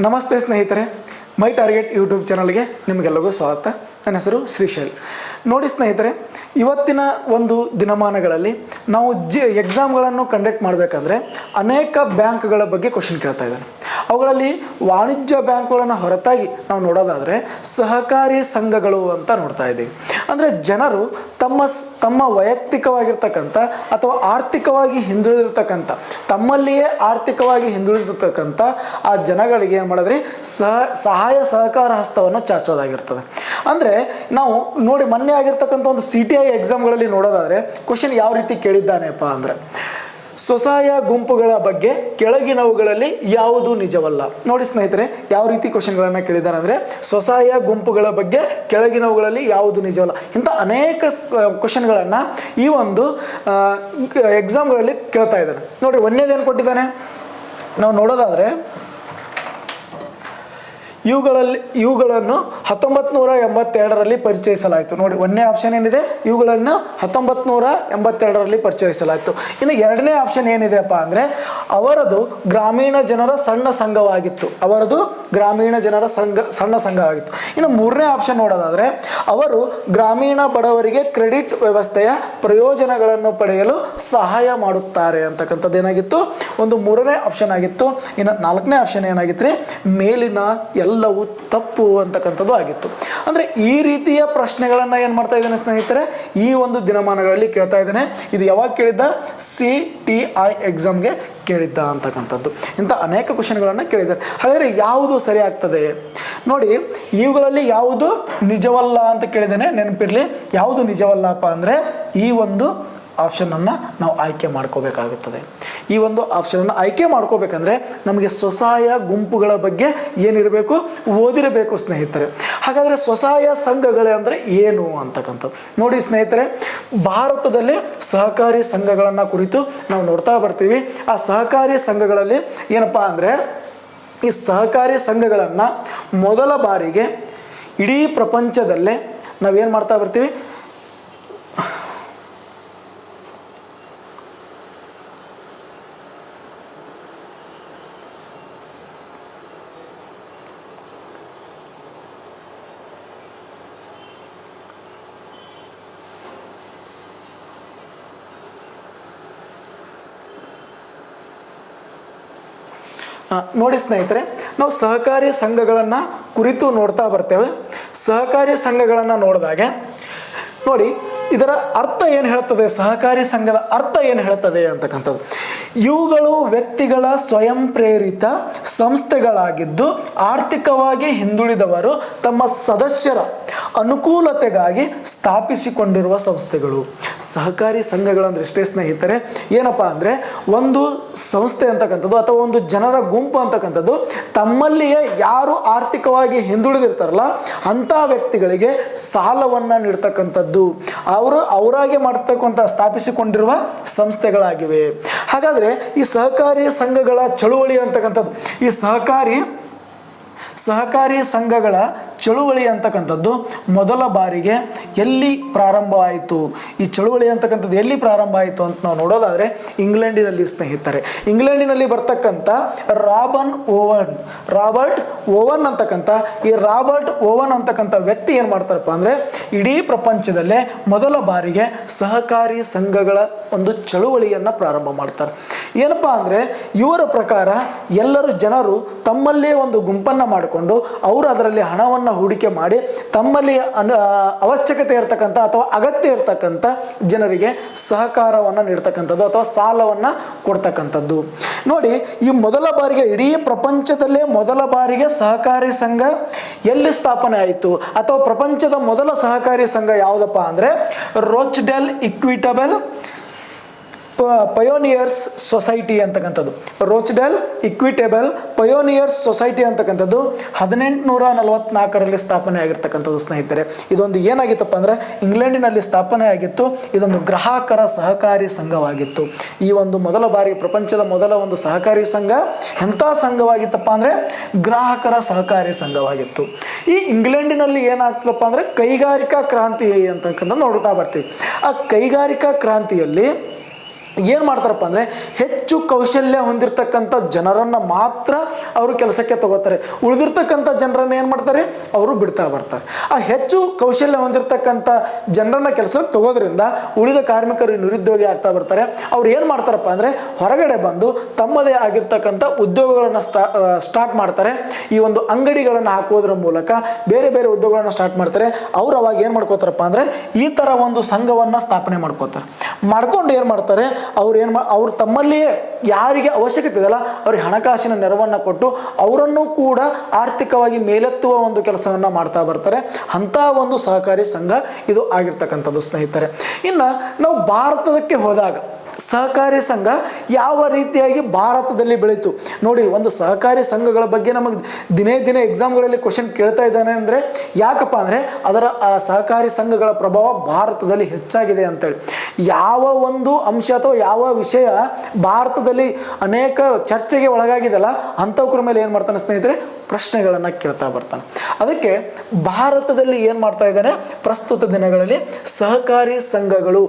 ನಮಸ್ತೆ ಸ್ನೇಹಿತರೆ, ಮೈ target YouTube ಚಾನಲ್ಗೆ ನಿಮಗೆಲ್ಲರಿಗೂ ಸ್ವಾಗತ. ನನ್ನ ಹೆಸರು ಶ್ರೀಶೈಲ್. ನೋಡಿ ಸ್ನೇಹಿತರೆ, ಇವತ್ತಿನ ಒಂದು ದಿನಮಾನಗಳಲ್ಲಿ ನಾವು ಎಕ್ಸಾಮ್ಗಳನ್ನು ಕಂಡಕ್ಟ್ ಮಾಡಬೇಕಂದ್ರೆ ಅನೇಕ ಬ್ಯಾಂಕ್ಗಳ ಬಗ್ಗೆ ಕ್ವಶನ್ ಕೇಳ್ತಾ ಇದ್ದಾನೆ. ಅವುಗಳಲ್ಲಿ ವಾಣಿಜ್ಯ ಬ್ಯಾಂಕ್ಗಳನ್ನು ಹೊರತಾಗಿ ನಾವು ನೋಡೋದಾದರೆ ಸಹಕಾರಿ ಸಂಘಗಳು ಅಂತ ನೋಡ್ತಾ ಇದ್ದೀವಿ. ಅಂದರೆ ಜನರು ತಮ್ಮ ವೈಯಕ್ತಿಕವಾಗಿರ್ತಕ್ಕಂಥ ಅಥವಾ ಆರ್ಥಿಕವಾಗಿ ಹಿಂದುಳಿದಿರ್ತಕ್ಕಂಥ, ತಮ್ಮಲ್ಲಿಯೇ ಆರ್ಥಿಕವಾಗಿ ಹಿಂದುಳಿದಿರ್ತಕ್ಕಂಥ ಆ ಜನಗಳಿಗೆ ಏನು ಮಾಡಿದ್ರಿ, ಸಹಾಯ ಸಹಕಾರ ಹಸ್ತವನ್ನು ಚಾಚೋದಾಗಿರ್ತದೆ. ಅಂದರೆ ನಾವು ನೋಡಿ, ಮೊನ್ನೆ ಆಗಿರ್ತಕ್ಕಂಥ ಒಂದು CTI ಎಕ್ಸಾಮ್ಗಳಲ್ಲಿ ನೋಡೋದಾದರೆ ಕ್ವಶನ್ ಯಾವ ರೀತಿ ಕೇಳಿದ್ದಾನೆಪ್ಪ ಅಂದರೆ, ಸ್ವಸಹಾಯ ಗುಂಪುಗಳ ಬಗ್ಗೆ ಕೆಳಗಿನವುಗಳಲ್ಲಿ ಯಾವುದು ನಿಜವಲ್ಲ. ನೋಡಿ ಸ್ನೇಹಿತರೆ, ಯಾವ ರೀತಿ ಕ್ವಶನ್ಗಳನ್ನು ಕೇಳಿದ್ದಾರೆ ಅಂದರೆ, ಸ್ವಸಹಾಯ ಗುಂಪುಗಳ ಬಗ್ಗೆ ಕೆಳಗಿನವುಗಳಲ್ಲಿ ಯಾವುದು ನಿಜವಲ್ಲ. ಇಂಥ ಅನೇಕ ಕ್ವಶನ್ಗಳನ್ನು ಈ ಒಂದು ಎಕ್ಸಾಮ್ಗಳಲ್ಲಿ ಕೇಳ್ತಾ ಇದ್ದಾನೆ. ನೋಡಿ, ಒಂದೇದೇನು ಕೊಟ್ಟಿದ್ದಾನೆ ನಾವು ನೋಡೋದಾದರೆ, ಇವುಗಳನ್ನು 1982ರಲ್ಲಿ ಪರಿಚಯಿಸಲಾಯಿತು. ನೋಡಿ, ಒಂದನೇ ಆಪ್ಷನ್ ಏನಿದೆ, ಇವುಗಳನ್ನು 1982ರಲ್ಲಿ ಪರಿಚಯಿಸಲಾಯಿತು. ಇನ್ನು ಎರಡನೇ ಆಪ್ಷನ್ ಏನಿದೆಪ್ಪ ಅಂದರೆ, ಅವರದು ಗ್ರಾಮೀಣ ಜನರ ಸಣ್ಣ ಸಂಘವಾಗಿತ್ತು. ಸಣ್ಣ ಸಂಘವಾಗಿತ್ತು. ಇನ್ನು ಮೂರನೇ ಆಪ್ಷನ್ ನೋಡೋದಾದರೆ, ಅವರು ಗ್ರಾಮೀಣ ಬಡವರಿಗೆ ಕ್ರೆಡಿಟ್ ವ್ಯವಸ್ಥೆಯ ಪ್ರಯೋಜನಗಳನ್ನು ಪಡೆಯಲು ಸಹಾಯ ಮಾಡುತ್ತಾರೆ ಅಂತಕ್ಕಂಥದ್ದು ಏನಾಗಿತ್ತು, ಒಂದು ಮೂರನೇ ಆಪ್ಷನ್ ಆಗಿತ್ತು. ಇನ್ನು ನಾಲ್ಕನೇ ಆಪ್ಷನ್ ಏನಾಗಿತ್ತು ರೀ, ಮೇಲಿನ ಎಲ್ಲವೂ ತಪ್ಪು ಅಂತಕ್ಕಂಥದ್ದು ಆಗಿತ್ತು. ಅಂದರೆ ಈ ರೀತಿಯ ಪ್ರಶ್ನೆಗಳನ್ನು ಏನು ಮಾಡ್ತಾ ಇದ್ದಾನೆ ಸ್ನೇಹಿತರೆ, ಈ ಒಂದು ದಿನಮಾನಗಳಲ್ಲಿ ಕೇಳ್ತಾ ಇದ್ದಾನೆ. ಇದು ಯಾವಾಗ ಕೇಳಿದ್ದ, CTI ಎಕ್ಸಾಮ್ಗೆ ಕೇಳಿದ್ದ ಅಂತಕ್ಕಂಥದ್ದು. ಇಂಥ ಅನೇಕ ಕ್ವಶನ್ಗಳನ್ನು ಕೇಳಿದ್ದಾರೆ. ಹಾಗಾದರೆ ಯಾವುದು ಸರಿ ಆಗ್ತದೆ ನೋಡಿ, ಇವುಗಳಲ್ಲಿ ಯಾವುದು ನಿಜವಲ್ಲ ಅಂತ ಕೇಳಿದ್ದೇನೆ. ನೆನಪಿರಲಿ, ಯಾವುದು ನಿಜವಲ್ಲಪ್ಪ ಅಂದರೆ ಈ ಒಂದು ಆಪ್ಷನನ್ನು ನಾವು ಆಯ್ಕೆ ಮಾಡ್ಕೋಬೇಕಾಗುತ್ತದೆ. ಈ ಒಂದು ಆಪ್ಷನನ್ನು ಆಯ್ಕೆ ಮಾಡ್ಕೋಬೇಕಂದ್ರೆ ನಮಗೆ ಸ್ವಸಹಾಯ ಗುಂಪುಗಳ ಬಗ್ಗೆ ಏನಿರಬೇಕು, ಓದಿರಬೇಕು ಸ್ನೇಹಿತರೆ. ಹಾಗಾದರೆ ಸ್ವಸಹಾಯ ಸಂಘಗಳೇ ಅಂದರೆ ಏನು ಅಂತಕ್ಕಂಥದ್ದು ನೋಡಿ ಸ್ನೇಹಿತರೆ, ಭಾರತದಲ್ಲಿ ಸಹಕಾರಿ ಸಂಘಗಳನ್ನು ಕುರಿತು ನಾವು ನೋಡ್ತಾ ಬರ್ತೀವಿ. ಆ ಸಹಕಾರಿ ಸಂಘಗಳಲ್ಲಿ ಏನಪ್ಪ ಅಂದರೆ, ಈ ಸಹಕಾರಿ ಸಂಘಗಳನ್ನು ಮೊದಲ ಬಾರಿಗೆ ಇಡೀ ಪ್ರಪಂಚದಲ್ಲೇ ನಾವೇನು ಮಾಡ್ತಾ ಬರ್ತೀವಿ, ನೋಡಿ ಸ್ನೇಹಿತರೆ, ನಾವು ಸಹಕಾರಿ ಸಂಘಗಳನ್ನು ಕುರಿತು ನೋಡ್ತಾ ಬರ್ತೇವೆ. ಸಹಕಾರಿ ಸಂಘಗಳನ್ನು ನೋಡಿದಾಗೆ ನೋಡಿ, ಇದರ ಅರ್ಥ ಏನು ಹೇಳ್ತದೆ, ಸಹಕಾರಿ ಸಂಘದ ಅರ್ಥ ಏನು ಹೇಳ್ತದೆ ಅಂತಕ್ಕಂಥದ್ದು, ಇವುಗಳು ವ್ಯಕ್ತಿಗಳ ಸ್ವಯಂ ಪ್ರೇರಿತ ಸಂಸ್ಥೆಗಳಾಗಿದ್ದು ಆರ್ಥಿಕವಾಗಿ ಹಿಂದುಳಿದವರು ತಮ್ಮ ಸದಸ್ಯರ ಅನುಕೂಲತೆಗಾಗಿ ಸ್ಥಾಪಿಸಿಕೊಂಡಿರುವ ಸಂಸ್ಥೆಗಳು. ಸಹಕಾರಿ ಸಂಘಗಳಂದ್ರೆ ಇಷ್ಟೇ ಸ್ನೇಹಿತರೆ, ಏನಪ್ಪಾ ಅಂದರೆ ಒಂದು ಸಂಸ್ಥೆ ಅಂತಕ್ಕಂಥದ್ದು ಅಥವಾ ಒಂದು ಜನರ ಗುಂಪು ಅಂತಕ್ಕಂಥದ್ದು ತಮ್ಮಲ್ಲಿಯೇ ಯಾರು ಆರ್ಥಿಕವಾಗಿ ಹಿಂದುಳಿದಿರ್ತಾರಲ್ಲ ಅಂಥ ವ್ಯಕ್ತಿಗಳಿಗೆ ಸಾಲವನ್ನು ನೀಡ್ತಕ್ಕಂಥದ್ದು, ಅವರಾಗೆ ಮಾಡ್ತಕ್ಕಂಥ ಸ್ಥಾಪಿಸಿಕೊಂಡಿರುವ ಸಂಸ್ಥೆಗಳಾಗಿವೆ. ಹಾಗಾದರೆ ಈ ಸಹಕಾರಿ ಸಂಘಗಳ ಚಳುವಳಿ ಅಂತಕ್ಕಂಥದ್ದು, ಈ ಸಹಕಾರಿ ಸಂಘಗಳ ಚಳುವಳಿ ಅಂತಕ್ಕಂಥದ್ದು ಮೊದಲ ಬಾರಿಗೆ ಎಲ್ಲಿ ಪ್ರಾರಂಭವಾಯಿತು, ಈ ಚಳುವಳಿ ಅಂತಕ್ಕಂಥದ್ದು ಎಲ್ಲಿ ಪ್ರಾರಂಭ ಆಯಿತು ಅಂತ ನಾವು ನೋಡೋದಾದರೆ ಇಂಗ್ಲೆಂಡಿನಲ್ಲಿ ಸ್ನೇಹಿತರೆ. ಇಂಗ್ಲೆಂಡಿನಲ್ಲಿ ಬರ್ತಕ್ಕಂಥ ರಾಬರ್ಟ್ ಓವನ್ ಅಂತಕ್ಕಂಥ ವ್ಯಕ್ತಿ ಏನು ಮಾಡ್ತಾರಪ್ಪ ಅಂದರೆ, ಇಡೀ ಪ್ರಪಂಚದಲ್ಲೇ ಮೊದಲ ಬಾರಿಗೆ ಸಹಕಾರಿ ಸಂಘಗಳ ಒಂದು ಚಳುವಳಿಯನ್ನು ಪ್ರಾರಂಭ ಮಾಡ್ತಾರೆ. ಏನಪ್ಪ ಅಂದರೆ, ಇವರ ಪ್ರಕಾರ ಎಲ್ಲರೂ ಜನರು ತಮ್ಮಲ್ಲೇ ಒಂದು ಗುಂಪನ್ನು ಮಾಡಿಕೊಂಡು ಅವರು ಅದರಲ್ಲಿ ಹಣವನ್ನು ಹೂಡಿಕೆ ಮಾಡಿ ತಮ್ಮಲ್ಲಿ ಅವಶ್ಯಕತೆ ಇರತಕ್ಕಂಥ ಅಥವಾ ಅಗತ್ಯ ಇರತಕ್ಕಂಥ ಜನರಿಗೆ ಸಹಕಾರವನ್ನು ನೀಡ್ತಕ್ಕಂಥದ್ದು ಅಥವಾ ಸಾಲವನ್ನು ಕೊಡ್ತಕ್ಕಂಥದ್ದು. ನೋಡಿ, ಈ ಮೊದಲ ಬಾರಿಗೆ ಇಡೀ ಪ್ರಪಂಚದಲ್ಲೇ ಮೊದಲ ಬಾರಿಗೆ ಸಹಕಾರಿ ಸಂಘ ಎಲ್ಲಿ ಸ್ಥಾಪನೆ ಆಯಿತು ಅಥವಾ ಪ್ರಪಂಚದ ಮೊದಲ ಸಹಕಾರಿ ಸಂಘ ಯಾವುದಪ್ಪ ಅಂದರೆ ರೋಚ್ಡೆಲ್ ಇಕ್ವಿಟಬಲ್ ಪಯೋನಿಯರ್ಸ್ ಸೊಸೈಟಿ ಅಂತಕ್ಕಂಥದ್ದು. ರೋಚ್ಡೆಲ್ ಇಕ್ವಿಟೇಬಲ್ ಪಯೋನಿಯರ್ಸ್ ಸೊಸೈಟಿ ಅಂತಕ್ಕಂಥದ್ದು 1844ರಲ್ಲಿ ಸ್ಥಾಪನೆ ಆಗಿರ್ತಕ್ಕಂಥದ್ದು ಸ್ನೇಹಿತರೆ. ಇದೊಂದು ಏನಾಗಿತ್ತಪ್ಪ ಅಂದರೆ ಇಂಗ್ಲೆಂಡಿನಲ್ಲಿ ಸ್ಥಾಪನೆ ಆಗಿತ್ತು. ಇದೊಂದು ಗ್ರಾಹಕರ ಸಹಕಾರಿ ಸಂಘವಾಗಿತ್ತು. ಈ ಒಂದು ಮೊದಲ ಬಾರಿ ಪ್ರಪಂಚದ ಮೊದಲ ಒಂದು ಸಹಕಾರಿ ಸಂಘ ಎಂಥ ಸಂಘವಾಗಿತ್ತಪ್ಪ ಅಂದರೆ ಗ್ರಾಹಕರ ಸಹಕಾರಿ ಸಂಘವಾಗಿತ್ತು. ಈ ಇಂಗ್ಲೆಂಡಿನಲ್ಲಿ ಏನಾಗ್ತದಪ್ಪ ಅಂದರೆ ಕೈಗಾರಿಕಾ ಕ್ರಾಂತಿ ಅಂತಕ್ಕಂಥ ನೋಡ್ತಾ ಬರ್ತೀವಿ. ಆ ಕೈಗಾರಿಕಾ ಕ್ರಾಂತಿಯಲ್ಲಿ ಏನು ಮಾಡ್ತಾರಪ್ಪ ಅಂದರೆ ಹೆಚ್ಚು ಕೌಶಲ್ಯ ಹೊಂದಿರತಕ್ಕಂಥ ಜನರನ್ನು ಮಾತ್ರ ಅವರು ಕೆಲಸಕ್ಕೆ ತಗೋತಾರೆ. ಉಳಿದಿರ್ತಕ್ಕಂಥ ಜನರನ್ನು ಏನು ಮಾಡ್ತಾರೆ, ಅವರು ಬಿಡ್ತಾ ಬರ್ತಾರೆ. ಆ ಹೆಚ್ಚು ಕೌಶಲ್ಯ ಹೊಂದಿರತಕ್ಕಂಥ ಜನರನ್ನ ಕೆಲಸಕ್ಕೆ ತಗೋದ್ರಿಂದ ಉಳಿದ ಕಾರ್ಮಿಕರು ನಿರುದ್ಯೋಗಿ ಆಗ್ತಾ ಬರ್ತಾರೆ. ಅವ್ರು ಏನು ಮಾಡ್ತಾರಪ್ಪ ಅಂದರೆ ಹೊರಗಡೆ ಬಂದು ತಮ್ಮದೇ ಆಗಿರ್ತಕ್ಕಂಥ ಉದ್ಯೋಗಗಳನ್ನು ಸ್ಟಾರ್ಟ್ ಮಾಡ್ತಾರೆ. ಈ ಒಂದು ಅಂಗಡಿಗಳನ್ನು ಹಾಕೋದ್ರ ಮೂಲಕ ಬೇರೆ ಬೇರೆ ಉದ್ಯೋಗಗಳನ್ನು ಸ್ಟಾರ್ಟ್ ಮಾಡ್ತಾರೆ. ಅವ್ರು ಅವಾಗ ಏನು ಮಾಡ್ಕೋತಾರಪ್ಪ ಅಂದರೆ ಈ ಥರ ಒಂದು ಸಂಘವನ್ನು ಸ್ಥಾಪನೆ ಮಾಡ್ಕೋತಾರೆ. ಮಾಡ್ಕೊಂಡು ಏನು ಮಾಡ್ತಾರೆ, ಅವ್ರು ತಮ್ಮಲ್ಲಿಯೇ ಯಾರಿಗೆ ಅವಶ್ಯಕತೆ ಇದೆಯಲ್ಲ ಅವ್ರಿಗೆ ಹಣಕಾಸಿನ ನೆರವನ್ನು ಕೊಟ್ಟು ಅವರನ್ನು ಕೂಡ ಆರ್ಥಿಕವಾಗಿ ಮೇಲೆತ್ತುವ ಒಂದು ಕೆಲಸವನ್ನು ಮಾಡ್ತಾ ಬರ್ತಾರೆ. ಅಂಥ ಒಂದು ಸಹಕಾರಿ ಸಂಘ ಇದು ಆಗಿರ್ತಕ್ಕಂಥದ್ದು ಸ್ನೇಹಿತರೆ. ಇನ್ನು ನಾವು ಭಾರತಕ್ಕೆ ಹೋದಾಗ ಸಹಕಾರಿ ಸಂಘ ಯಾವ ರೀತಿಯಾಗಿ ಭಾರತದಲ್ಲಿ ಬೆಳೀತು ನೋಡಿ. ಒಂದು ಸಹಕಾರಿ ಸಂಘಗಳ ಬಗ್ಗೆ ನಮಗೆ ದಿನೇ ದಿನೇ ಎಕ್ಸಾಮ್ಗಳಲ್ಲಿ ಕ್ವಶನ್ ಕೇಳ್ತಾ ಇದ್ದಾನೆ ಅಂದರೆ ಯಾಕಪ್ಪ ಅಂದರೆ ಅದರ ಸಹಕಾರಿ ಸಂಘಗಳ ಪ್ರಭಾವ ಭಾರತದಲ್ಲಿ ಹೆಚ್ಚಾಗಿದೆ ಅಂತೇಳಿ. ಯಾವ ಒಂದು ಅಂಶ ಅಥವಾ ಯಾವ ವಿಷಯ ಭಾರತದಲ್ಲಿ ಅನೇಕ ಚರ್ಚೆಗೆ ಒಳಗಾಗಿದೆಯಲ್ಲ ಅಂಥವ್ರ ಮೇಲೆ ಏನು ಮಾಡ್ತಾನೆ ಸ್ನೇಹಿತರೆ, ಪ್ರಶ್ನೆಗಳನ್ನು ಕೇಳ್ತಾ ಬರ್ತಾನೆ. ಅದಕ್ಕೆ ಭಾರತದಲ್ಲಿ ಏನು ಮಾಡ್ತಾ ಇದ್ದಾನೆ, ಪ್ರಸ್ತುತ ದಿನಗಳಲ್ಲಿ ಸಹಕಾರಿ ಸಂಘಗಳು,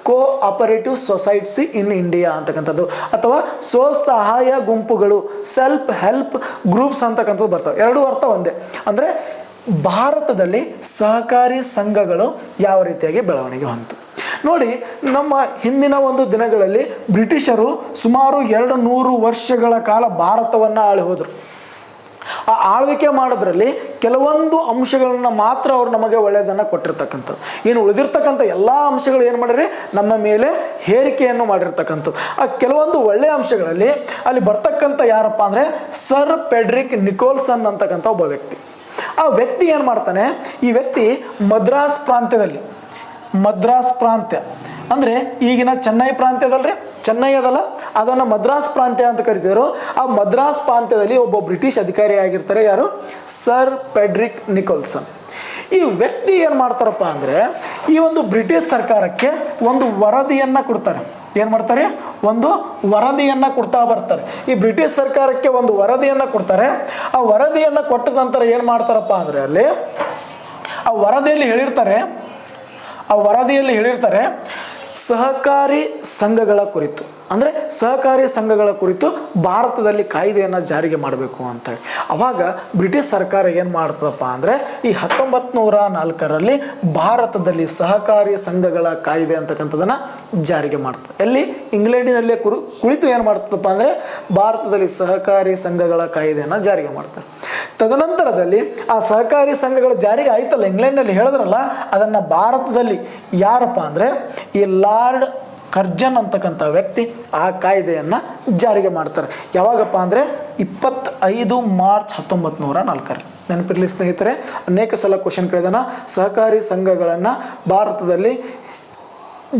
ಕೋಆಪರೇಟಿವ್ ಸೊಸೈಟಿ ಇನ್ ಇಂಡಿಯಾ ಅಂತಕ್ಕಂಥದ್ದು ಅಥವಾ ಸ್ವಸಹಾಯ ಗುಂಪುಗಳು, ಸೆಲ್ಫ್ ಹೆಲ್ಪ್ ಗ್ರೂಪ್ಸ್ ಅಂತಕ್ಕಂಥದ್ದು ಬರ್ತವೆ. ಎರಡೂ ಅರ್ಥ ಒಂದೇ. ಅಂದರೆ ಭಾರತದಲ್ಲಿ ಸಹಕಾರಿ ಸಂಘಗಳು ಯಾವ ರೀತಿಯಾಗಿ ಬೆಳವಣಿಗೆ ಹೊಂದಿತು ನೋಡಿ. ನಮ್ಮ ಹಿಂದಿನ ಒಂದು ದಿನಗಳಲ್ಲಿ ಬ್ರಿಟಿಷರು ಸುಮಾರು 200 ವರ್ಷಗಳ ಕಾಲ ಭಾರತವನ್ನು ಆಳಿ ಹೋದರು. ಆ ಆಳ್ವಿಕೆ ಮಾಡೋದ್ರಲ್ಲಿ ಕೆಲವೊಂದು ಅಂಶಗಳನ್ನ ಮಾತ್ರ ಅವರು ನಮಗೆ ಒಳ್ಳೆಯದನ್ನು ಕೊಟ್ಟಿರ್ತಕ್ಕಂಥದ್ದು. ಇನ್ನು ಉಳಿದಿರ್ತಕ್ಕಂಥ ಎಲ್ಲ ಅಂಶಗಳು ಏನು ಮಾಡಿರಿ, ನಮ್ಮ ಮೇಲೆ ಹೇರಿಕೆಯನ್ನು ಮಾಡಿರ್ತಕ್ಕಂಥದ್ದು. ಆ ಕೆಲವೊಂದು ಒಳ್ಳೆಯ ಅಂಶಗಳಲ್ಲಿ ಅಲ್ಲಿ ಬರ್ತಕ್ಕಂಥ ಯಾರಪ್ಪ ಅಂದರೆ ಸರ್ ಫೆಡ್ರಿಕ್ ನಿಕೋಲ್ಸನ್ ಅಂತಕ್ಕಂಥ ಒಬ್ಬ ವ್ಯಕ್ತಿ. ಆ ವ್ಯಕ್ತಿ ಏನು ಮಾಡ್ತಾನೆ, ಈ ವ್ಯಕ್ತಿ ಮದ್ರಾಸ್ ಪ್ರಾಂತ್ಯ ಅಂದರೆ ಈಗಿನ ಚೆನ್ನೈ ಪ್ರಾಂತ್ಯ ಅದಲ್ರಿ, ಚೆನ್ನೈ ಅದಲ್ಲ, ಅದನ್ನು ಮದ್ರಾಸ್ ಪ್ರಾಂತ್ಯ ಅಂತ ಕರಿತಿದ್ರು. ಆ ಮದ್ರಾಸ್ ಪ್ರಾಂತ್ಯದಲ್ಲಿ ಒಬ್ಬ ಬ್ರಿಟಿಷ್ ಅಧಿಕಾರಿ ಆಗಿರ್ತಾರೆ. ಯಾರು, ಸರ್ ಫೆಡ್ರಿಕ್ ನಿಕೋಲ್ಸನ್. ಈ ವ್ಯಕ್ತಿ ಏನು ಮಾಡ್ತಾರಪ್ಪ ಅಂದರೆ ಈ ಒಂದು ಬ್ರಿಟಿಷ್ ಸರ್ಕಾರಕ್ಕೆ ಒಂದು ವರದಿಯನ್ನು ಕೊಡ್ತಾರೆ. ಏನು ಮಾಡ್ತಾರೆ, ಒಂದು ವರದಿಯನ್ನು ಕೊಡ್ತಾ ಬರ್ತಾರೆ. ಈ ಬ್ರಿಟಿಷ್ ಸರ್ಕಾರಕ್ಕೆ ಒಂದು ವರದಿಯನ್ನು ಕೊಡ್ತಾರೆ. ಆ ವರದಿಯನ್ನು ಕೊಟ್ಟ ನಂತರ ಏನು ಮಾಡ್ತಾರಪ್ಪ ಅಂದರೆ ಅಲ್ಲಿ ಆ ವರದಿಯಲ್ಲಿ ಹೇಳಿರ್ತಾರೆ ಸಹಕಾರಿ ಸಂಘಗಳ ಕುರಿತು, ಅಂದರೆ ಸಹಕಾರಿ ಸಂಘಗಳ ಕುರಿತು ಭಾರತದಲ್ಲಿ ಕಾಯ್ದೆಯನ್ನು ಜಾರಿಗೆ ಮಾಡಬೇಕು ಅಂತೇಳಿ. ಅವಾಗ ಬ್ರಿಟಿಷ್ ಸರ್ಕಾರ ಏನು ಮಾಡ್ತದಪ್ಪ ಅಂದರೆ ಈ 1904ರಲ್ಲಿ ಭಾರತದಲ್ಲಿ ಸಹಕಾರಿ ಸಂಘಗಳ ಕಾಯ್ದೆ ಅಂತಕ್ಕಂಥದ್ದನ್ನು ಜಾರಿಗೆ ಮಾಡ್ತದೆ. ಎಲ್ಲಿ, ಇಂಗ್ಲೆಂಡಿನಲ್ಲೇ ಕುಳಿತು ಏನು ಮಾಡ್ತದಪ್ಪ ಅಂದರೆ ಭಾರತದಲ್ಲಿ ಸಹಕಾರಿ ಸಂಘಗಳ ಕಾಯ್ದೆಯನ್ನು ಜಾರಿಗೆ ಮಾಡ್ತಾರೆ. ತದನಂತರದಲ್ಲಿ ಆ ಸಹಕಾರಿ ಸಂಘಗಳ ಜಾರಿಗೆ ಆಯ್ತಲ್ಲ, ಇಂಗ್ಲೆಂಡ್ನಲ್ಲಿ ಹೇಳಿದ್ರಲ್ಲ, ಅದನ್ನು ಭಾರತದಲ್ಲಿ ಯಾರಪ್ಪ ಅಂದರೆ ಈ ಲಾರ್ಡ್ ಕರ್ಜನ್ ಅಂತಕ್ಕಂಥ ವ್ಯಕ್ತಿ ಆ ಕಾಯ್ದೆಯನ್ನು ಜಾರಿಗೆ ಮಾಡ್ತಾರೆ. ಯಾವಾಗಪ್ಪ ಅಂದರೆ 25 ಮಾರ್ಚ್ 1904. ನೆನಪಿರಲಿ ಸ್ನೇಹಿತರೆ, ಅನೇಕ ಸಲ ಕ್ವಶನ್ ಕೇಳಿದಾನ. ಸಹಕಾರಿ ಸಂಘಗಳನ್ನು ಭಾರತದಲ್ಲಿ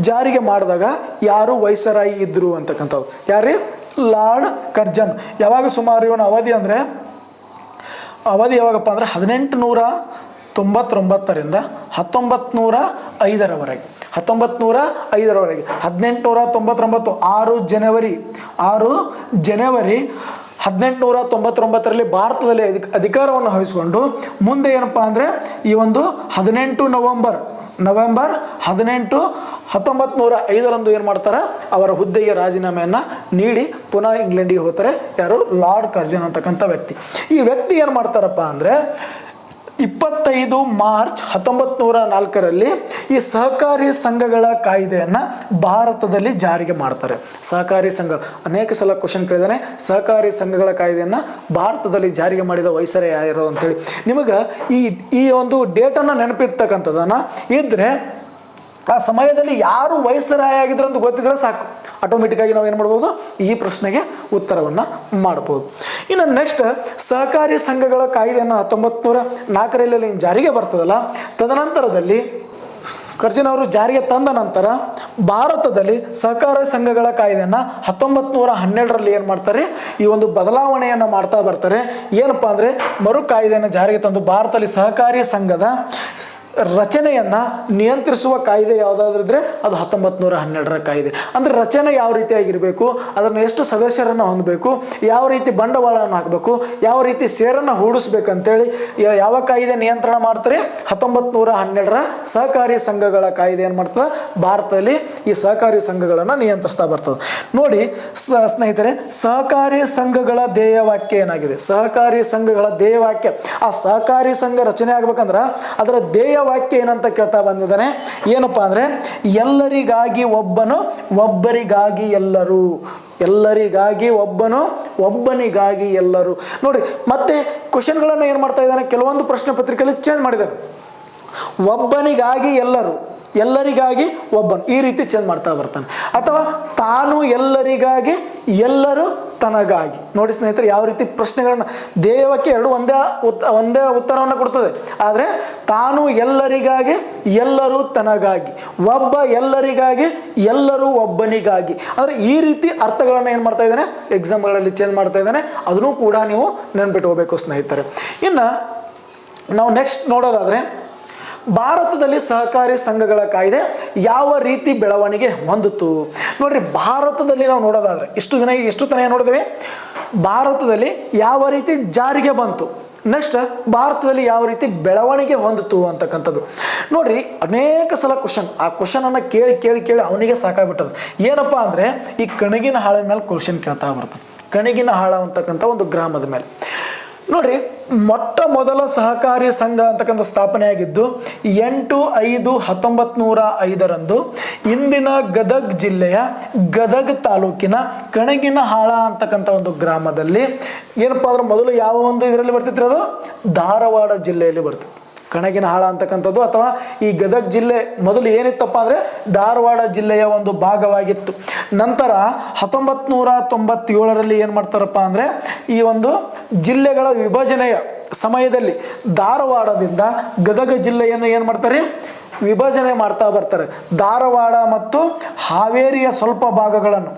ಜಾರಿಗೆ ಮಾಡಿದಾಗ ಯಾರು ವೈಸರಾಯಿ ಇದ್ದರು ಅಂತಕ್ಕಂಥದ್ದು. ಯಾರು, ಲಾರ್ಡ್ ಕರ್ಜನ್. ಯಾವಾಗ ಸುಮಾರು ಇವನ ಅವಧಿ ಯಾವಾಗಪ್ಪ ಅಂದರೆ 1899ರಿಂದ 1905ರವರೆಗೆ. 1905ರವರೆಗೆ 1899 6 ಜನವರಿ 1899ರಲ್ಲಿ ಭಾರತದಲ್ಲಿ ಅಧಿಕಾರವನ್ನು ವಹಿಸಿಕೊಂಡು ಮುಂದೆ ಏನಪ್ಪ ಅಂದರೆ ಈ ಒಂದು 18 ನವೆಂಬರ್ 18 1905ರಂದು ಏನು ಮಾಡ್ತಾರೆ, ಅವರ ಹುದ್ದೆಗೆ ರಾಜೀನಾಮೆಯನ್ನು ನೀಡಿ ಪುನಃ ಇಂಗ್ಲೆಂಡಿಗೆ ಹೋಗ್ತಾರೆ. ಯಾರು, ಲಾರ್ಡ್ ಕರ್ಜನ್ ಅಂತಕ್ಕಂಥ ವ್ಯಕ್ತಿ. ಈ ವ್ಯಕ್ತಿ ಏನು ಮಾಡ್ತಾರಪ್ಪ ಅಂದರೆ 25 ಮಾರ್ಚ್ 1904ರಲ್ಲಿ ಈ ಸಹಕಾರಿ ಸಂಘಗಳ ಕಾಯ್ದೆಯನ್ನು ಭಾರತದಲ್ಲಿ ಜಾರಿಗೆ ಮಾಡ್ತಾರೆ. ಸಹಕಾರಿ ಸಂಘ ಅನೇಕ ಸಲ ಕ್ವಶನ್ ಕೇಳಿದಾನೆ. ಸಹಕಾರಿ ಸಂಘಗಳ ಕಾಯ್ದೆಯನ್ನು ಭಾರತದಲ್ಲಿ ಜಾರಿಗೆ ಮಾಡಿದ ವೈಸರಾಯ್ ಯಾರು ಅಂತೇಳಿ. ನಿಮಗೆ ಈ ಒಂದು ಡೇಟನ್ನು ನೆನಪಿರ್ತಕ್ಕಂಥದ್ದನ್ನು ಇದ್ದರೆ ಆ ಸಮಯದಲ್ಲಿ ಯಾರು ವೈಸರಾಯ್ ಆಗಿದ್ರು ಅಂತ ಗೊತ್ತಿದ್ರೆ ಸಾಕು, ಆಟೋಮೆಟಿಕ್ಕಾಗಿ ನಾವು ಏನು ಮಾಡ್ಬೋದು, ಈ ಪ್ರಶ್ನೆಗೆ ಉತ್ತರವನ್ನು ಮಾಡ್ಬೋದು. ಇನ್ನು ನೆಕ್ಸ್ಟ್, ಸಹಕಾರಿ ಸಂಘಗಳ ಕಾಯ್ದೆಯನ್ನು 1904ರಲ್ಲಿ ಜಾರಿಗೆ ಬರ್ತದಲ್ಲ, ತದನಂತರದಲ್ಲಿ ಕರ್ಜನ್ ಅವರು ಜಾರಿಗೆ ತಂದ ನಂತರ ಭಾರತದಲ್ಲಿ ಸಹಕಾರಿ ಸಂಘಗಳ ಕಾಯ್ದೆಯನ್ನು 1912ರಲ್ಲಿ ಏನು ಮಾಡ್ತಾರೆ, ಈ ಒಂದು ಬದಲಾವಣೆಯನ್ನು ಮಾಡ್ತಾ ಬರ್ತಾರೆ. ಏನಪ್ಪ ಅಂದರೆ ಮರು ಕಾಯ್ದೆಯನ್ನು ಜಾರಿಗೆ ತಂದು ಭಾರತದಲ್ಲಿ ಸಹಕಾರಿ ಸಂಘದ ರಚನೆಯನ್ನು ನಿಯಂತ್ರಿಸುವ ಕಾಯ್ದೆ ಯಾವುದಾದ್ರೂ ಇದ್ದರೆ ಅದು 1912ರ ಕಾಯ್ದೆ. ಅಂದರೆ ರಚನೆ ಯಾವ ರೀತಿಯಾಗಿರಬೇಕು, ಅದನ್ನು ಎಷ್ಟು ಸದಸ್ಯರನ್ನು ಹೊಂದಬೇಕು, ಯಾವ ರೀತಿ ಬಂಡವಾಳವನ್ನು ಹಾಕಬೇಕು, ಯಾವ ರೀತಿ ಷೇರನ್ನು ಹೂಡಿಸ್ಬೇಕಂತೇಳಿ ಯಾವ ಕಾಯ್ದೆ ನಿಯಂತ್ರಣ ಮಾಡ್ತಾರೆ? 1912ರ ಸಹಕಾರಿ ಸಂಘಗಳ ಕಾಯ್ದೆ ಏನು ಮಾಡ್ತದೆ? ಭಾರತದಲ್ಲಿ ಈ ಸಹಕಾರಿ ಸಂಘಗಳನ್ನು ನಿಯಂತ್ರಿಸ್ತಾ ಬರ್ತದೆ. ನೋಡಿ ಸ್ನೇಹಿತರೆ, ಸಹಕಾರಿ ಸಂಘಗಳ ಧ್ಯೇಯವಾಕ್ಯ ಏನಾಗಿದೆ? ಸಹಕಾರಿ ಸಂಘಗಳ ಧ್ಯೇಯವಾಕ್ಯ, ಆ ಸಹಕಾರಿ ಸಂಘ ರಚನೆ ಆಗ್ಬೇಕಂದ್ರೆ ಅದರ ಧ್ಯೇಯವಾಕ್ಯ ಏನಂತ ಕೇಳ್ತಾ ಬಂದಿದ್ದಾನೆ. ಏನಪ್ಪಾ ಅಂದ್ರೆ ಎಲ್ಲರಿಗಾಗಿ ಒಬ್ಬನು, ಒಬ್ಬರಿಗಾಗಿ ಎಲ್ಲರೂ. ಎಲ್ಲರಿಗಾಗಿ ಒಬ್ಬನು, ಒಬ್ಬನಿಗಾಗಿ ಎಲ್ಲರೂ. ನೋಡ್ರಿ, ಮತ್ತೆ ಕ್ವಶನ್ಗಳನ್ನು ಏನು ಮಾಡ್ತಾ ಇದ್ದಾನೆ? ಕೆಲವೊಂದು ಪ್ರಶ್ನೆ ಪತ್ರಿಕೆಯಲ್ಲಿ ಚೇಂಜ್ ಮಾಡಿದ್ದಾನೆ. ಒಬ್ಬನಿಗಾಗಿ ಎಲ್ಲರೂ, ಎಲ್ಲರಿಗಾಗಿ ಒಬ್ಬನು, ಈ ರೀತಿ ಚೇಂಜ್ ಮಾಡ್ತಾ ಬರ್ತಾನೆ. ಅಥವಾ ತಾನು ಎಲ್ಲರಿಗಾಗಿ, ಎಲ್ಲರೂ ತನಗಾಗಿ. ನೋಡಿ ಸ್ನೇಹಿತರೆ, ಯಾವ ರೀತಿ ಪ್ರಶ್ನೆಗಳನ್ನ, ಧ್ಯೇಯವಾಕ್ಯ ಎರಡು ಒಂದೇ ಉತ್ತರವನ್ನು ಕೊಡ್ತದೆ. ಆದರೆ ತಾನು ಎಲ್ಲರಿಗಾಗಿ, ಎಲ್ಲರೂ ತನಗಾಗಿ, ಒಬ್ಬ ಎಲ್ಲರಿಗಾಗಿ, ಎಲ್ಲರೂ ಒಬ್ಬನಿಗಾಗಿ, ಅಂದರೆ ಈ ರೀತಿ ಅರ್ಥಗಳನ್ನು ಏನು ಮಾಡ್ತಾ ಇದ್ದಾನೆ? ಎಕ್ಸಾಮ್ಗಳಲ್ಲಿ ಚೇಂಜ್ ಮಾಡ್ತಾ ಇದ್ದಾನೆ. ಅದನ್ನು ಕೂಡ ನೀವು ನೆನ್ಪಿಟ್ಟು ಹೋಗಬೇಕು ಸ್ನೇಹಿತರೆ. ಇನ್ನು ನಾವು ನೆಕ್ಸ್ಟ್ ನೋಡೋದಾದರೆ, ಭಾರತದಲ್ಲಿ ಸಹಕಾರಿ ಸಂಘಗಳ ಕಾಯ್ದೆ ಯಾವ ರೀತಿ ಬೆಳವಣಿಗೆ ಹೊಂದಿತು? ನೋಡ್ರಿ, ಭಾರತದಲ್ಲಿ ನಾವು ನೋಡೋದಾದ್ರೆ ಎಷ್ಟು ತನಕ ನೋಡಿದ್ವಿ, ಭಾರತದಲ್ಲಿ ಯಾವ ರೀತಿ ಜಾರಿಗೆ ಬಂತು, ನೆಕ್ಸ್ಟ್ ಭಾರತದಲ್ಲಿ ಯಾವ ರೀತಿ ಬೆಳವಣಿಗೆ ಹೊಂದಿತು ಅಂತಕ್ಕಂಥದ್ದು. ನೋಡ್ರಿ, ಅನೇಕ ಸಲ ಆ ಕ್ವಶನನ್ನು ಕೇಳಿ ಕೇಳಿ ಕೇಳಿ ಅವನಿಗೆ ಸಾಕಾಗ್ಬಿಟ್ಟದು. ಏನಪ್ಪ ಅಂದರೆ, ಈ ಕಣಗಿನ ಹಾಳ ಮೇಲೆ ಕ್ವಶನ್ ಕೇಳ್ತಾ ಬರ್ತಾನೆ. ಕಣಗಿನ ಹಾಳ ಅಂತಕ್ಕಂಥ ಒಂದು ಗ್ರಾಮದ ಮೇಲೆ. ನೋಡ್ರಿ, ಮೊಟ್ಟ ಮೊದಲ ಸಹಕಾರಿ ಸಂಘ ಅಂತಕ್ಕಂಥ ಸ್ಥಾಪನೆ ಆಗಿದ್ದು 8/5/1905 ಇಂದಿನ ಗದಗ್ ಜಿಲ್ಲೆಯ ಗದಗ್ ತಾಲೂಕಿನ ಕಣಗಿನಹಾಳ ಅಂತಕ್ಕಂಥ ಒಂದು ಗ್ರಾಮದಲ್ಲಿ. ಏನಪ್ಪಾ ಅಂದ್ರೆ ಮೊದಲು ಯಾವ ಒಂದು ಇದರಲ್ಲಿ ಬರ್ತಿತ್ತು? ಅದು ಧಾರವಾಡ ಜಿಲ್ಲೆಯಲ್ಲಿ ಬರ್ತಿತ್ತು. ಕಣಗಿನಹಾಳ ಅಂತಕ್ಕಂಥದ್ದು ಅಥವಾ ಈ ಗದಗ್ ಜಿಲ್ಲೆ ಮೊದಲು ಏನಿತ್ತಪ್ಪ ಅಂದರೆ ಧಾರವಾಡ ಜಿಲ್ಲೆಯ ಒಂದು ಭಾಗವಾಗಿತ್ತು. ನಂತರ 1997ರಲ್ಲಿ ಏನು ಮಾಡ್ತಾರಪ್ಪ ಅಂದರೆ, ಈ ಒಂದು ಜಿಲ್ಲೆಗಳ ವಿಭಜನೆಯ ಸಮಯದಲ್ಲಿ ಧಾರವಾಡದಿಂದ ಗದಗ ಜಿಲ್ಲೆಯನ್ನು ಏನು ಮಾಡ್ತಾರೆ? ವಿಭಜನೆ ಮಾಡ್ತಾ ಬರ್ತಾರೆ. ಧಾರವಾಡ ಮತ್ತು ಹಾವೇರಿಯ ಸ್ವಲ್ಪ ಭಾಗಗಳನ್ನು,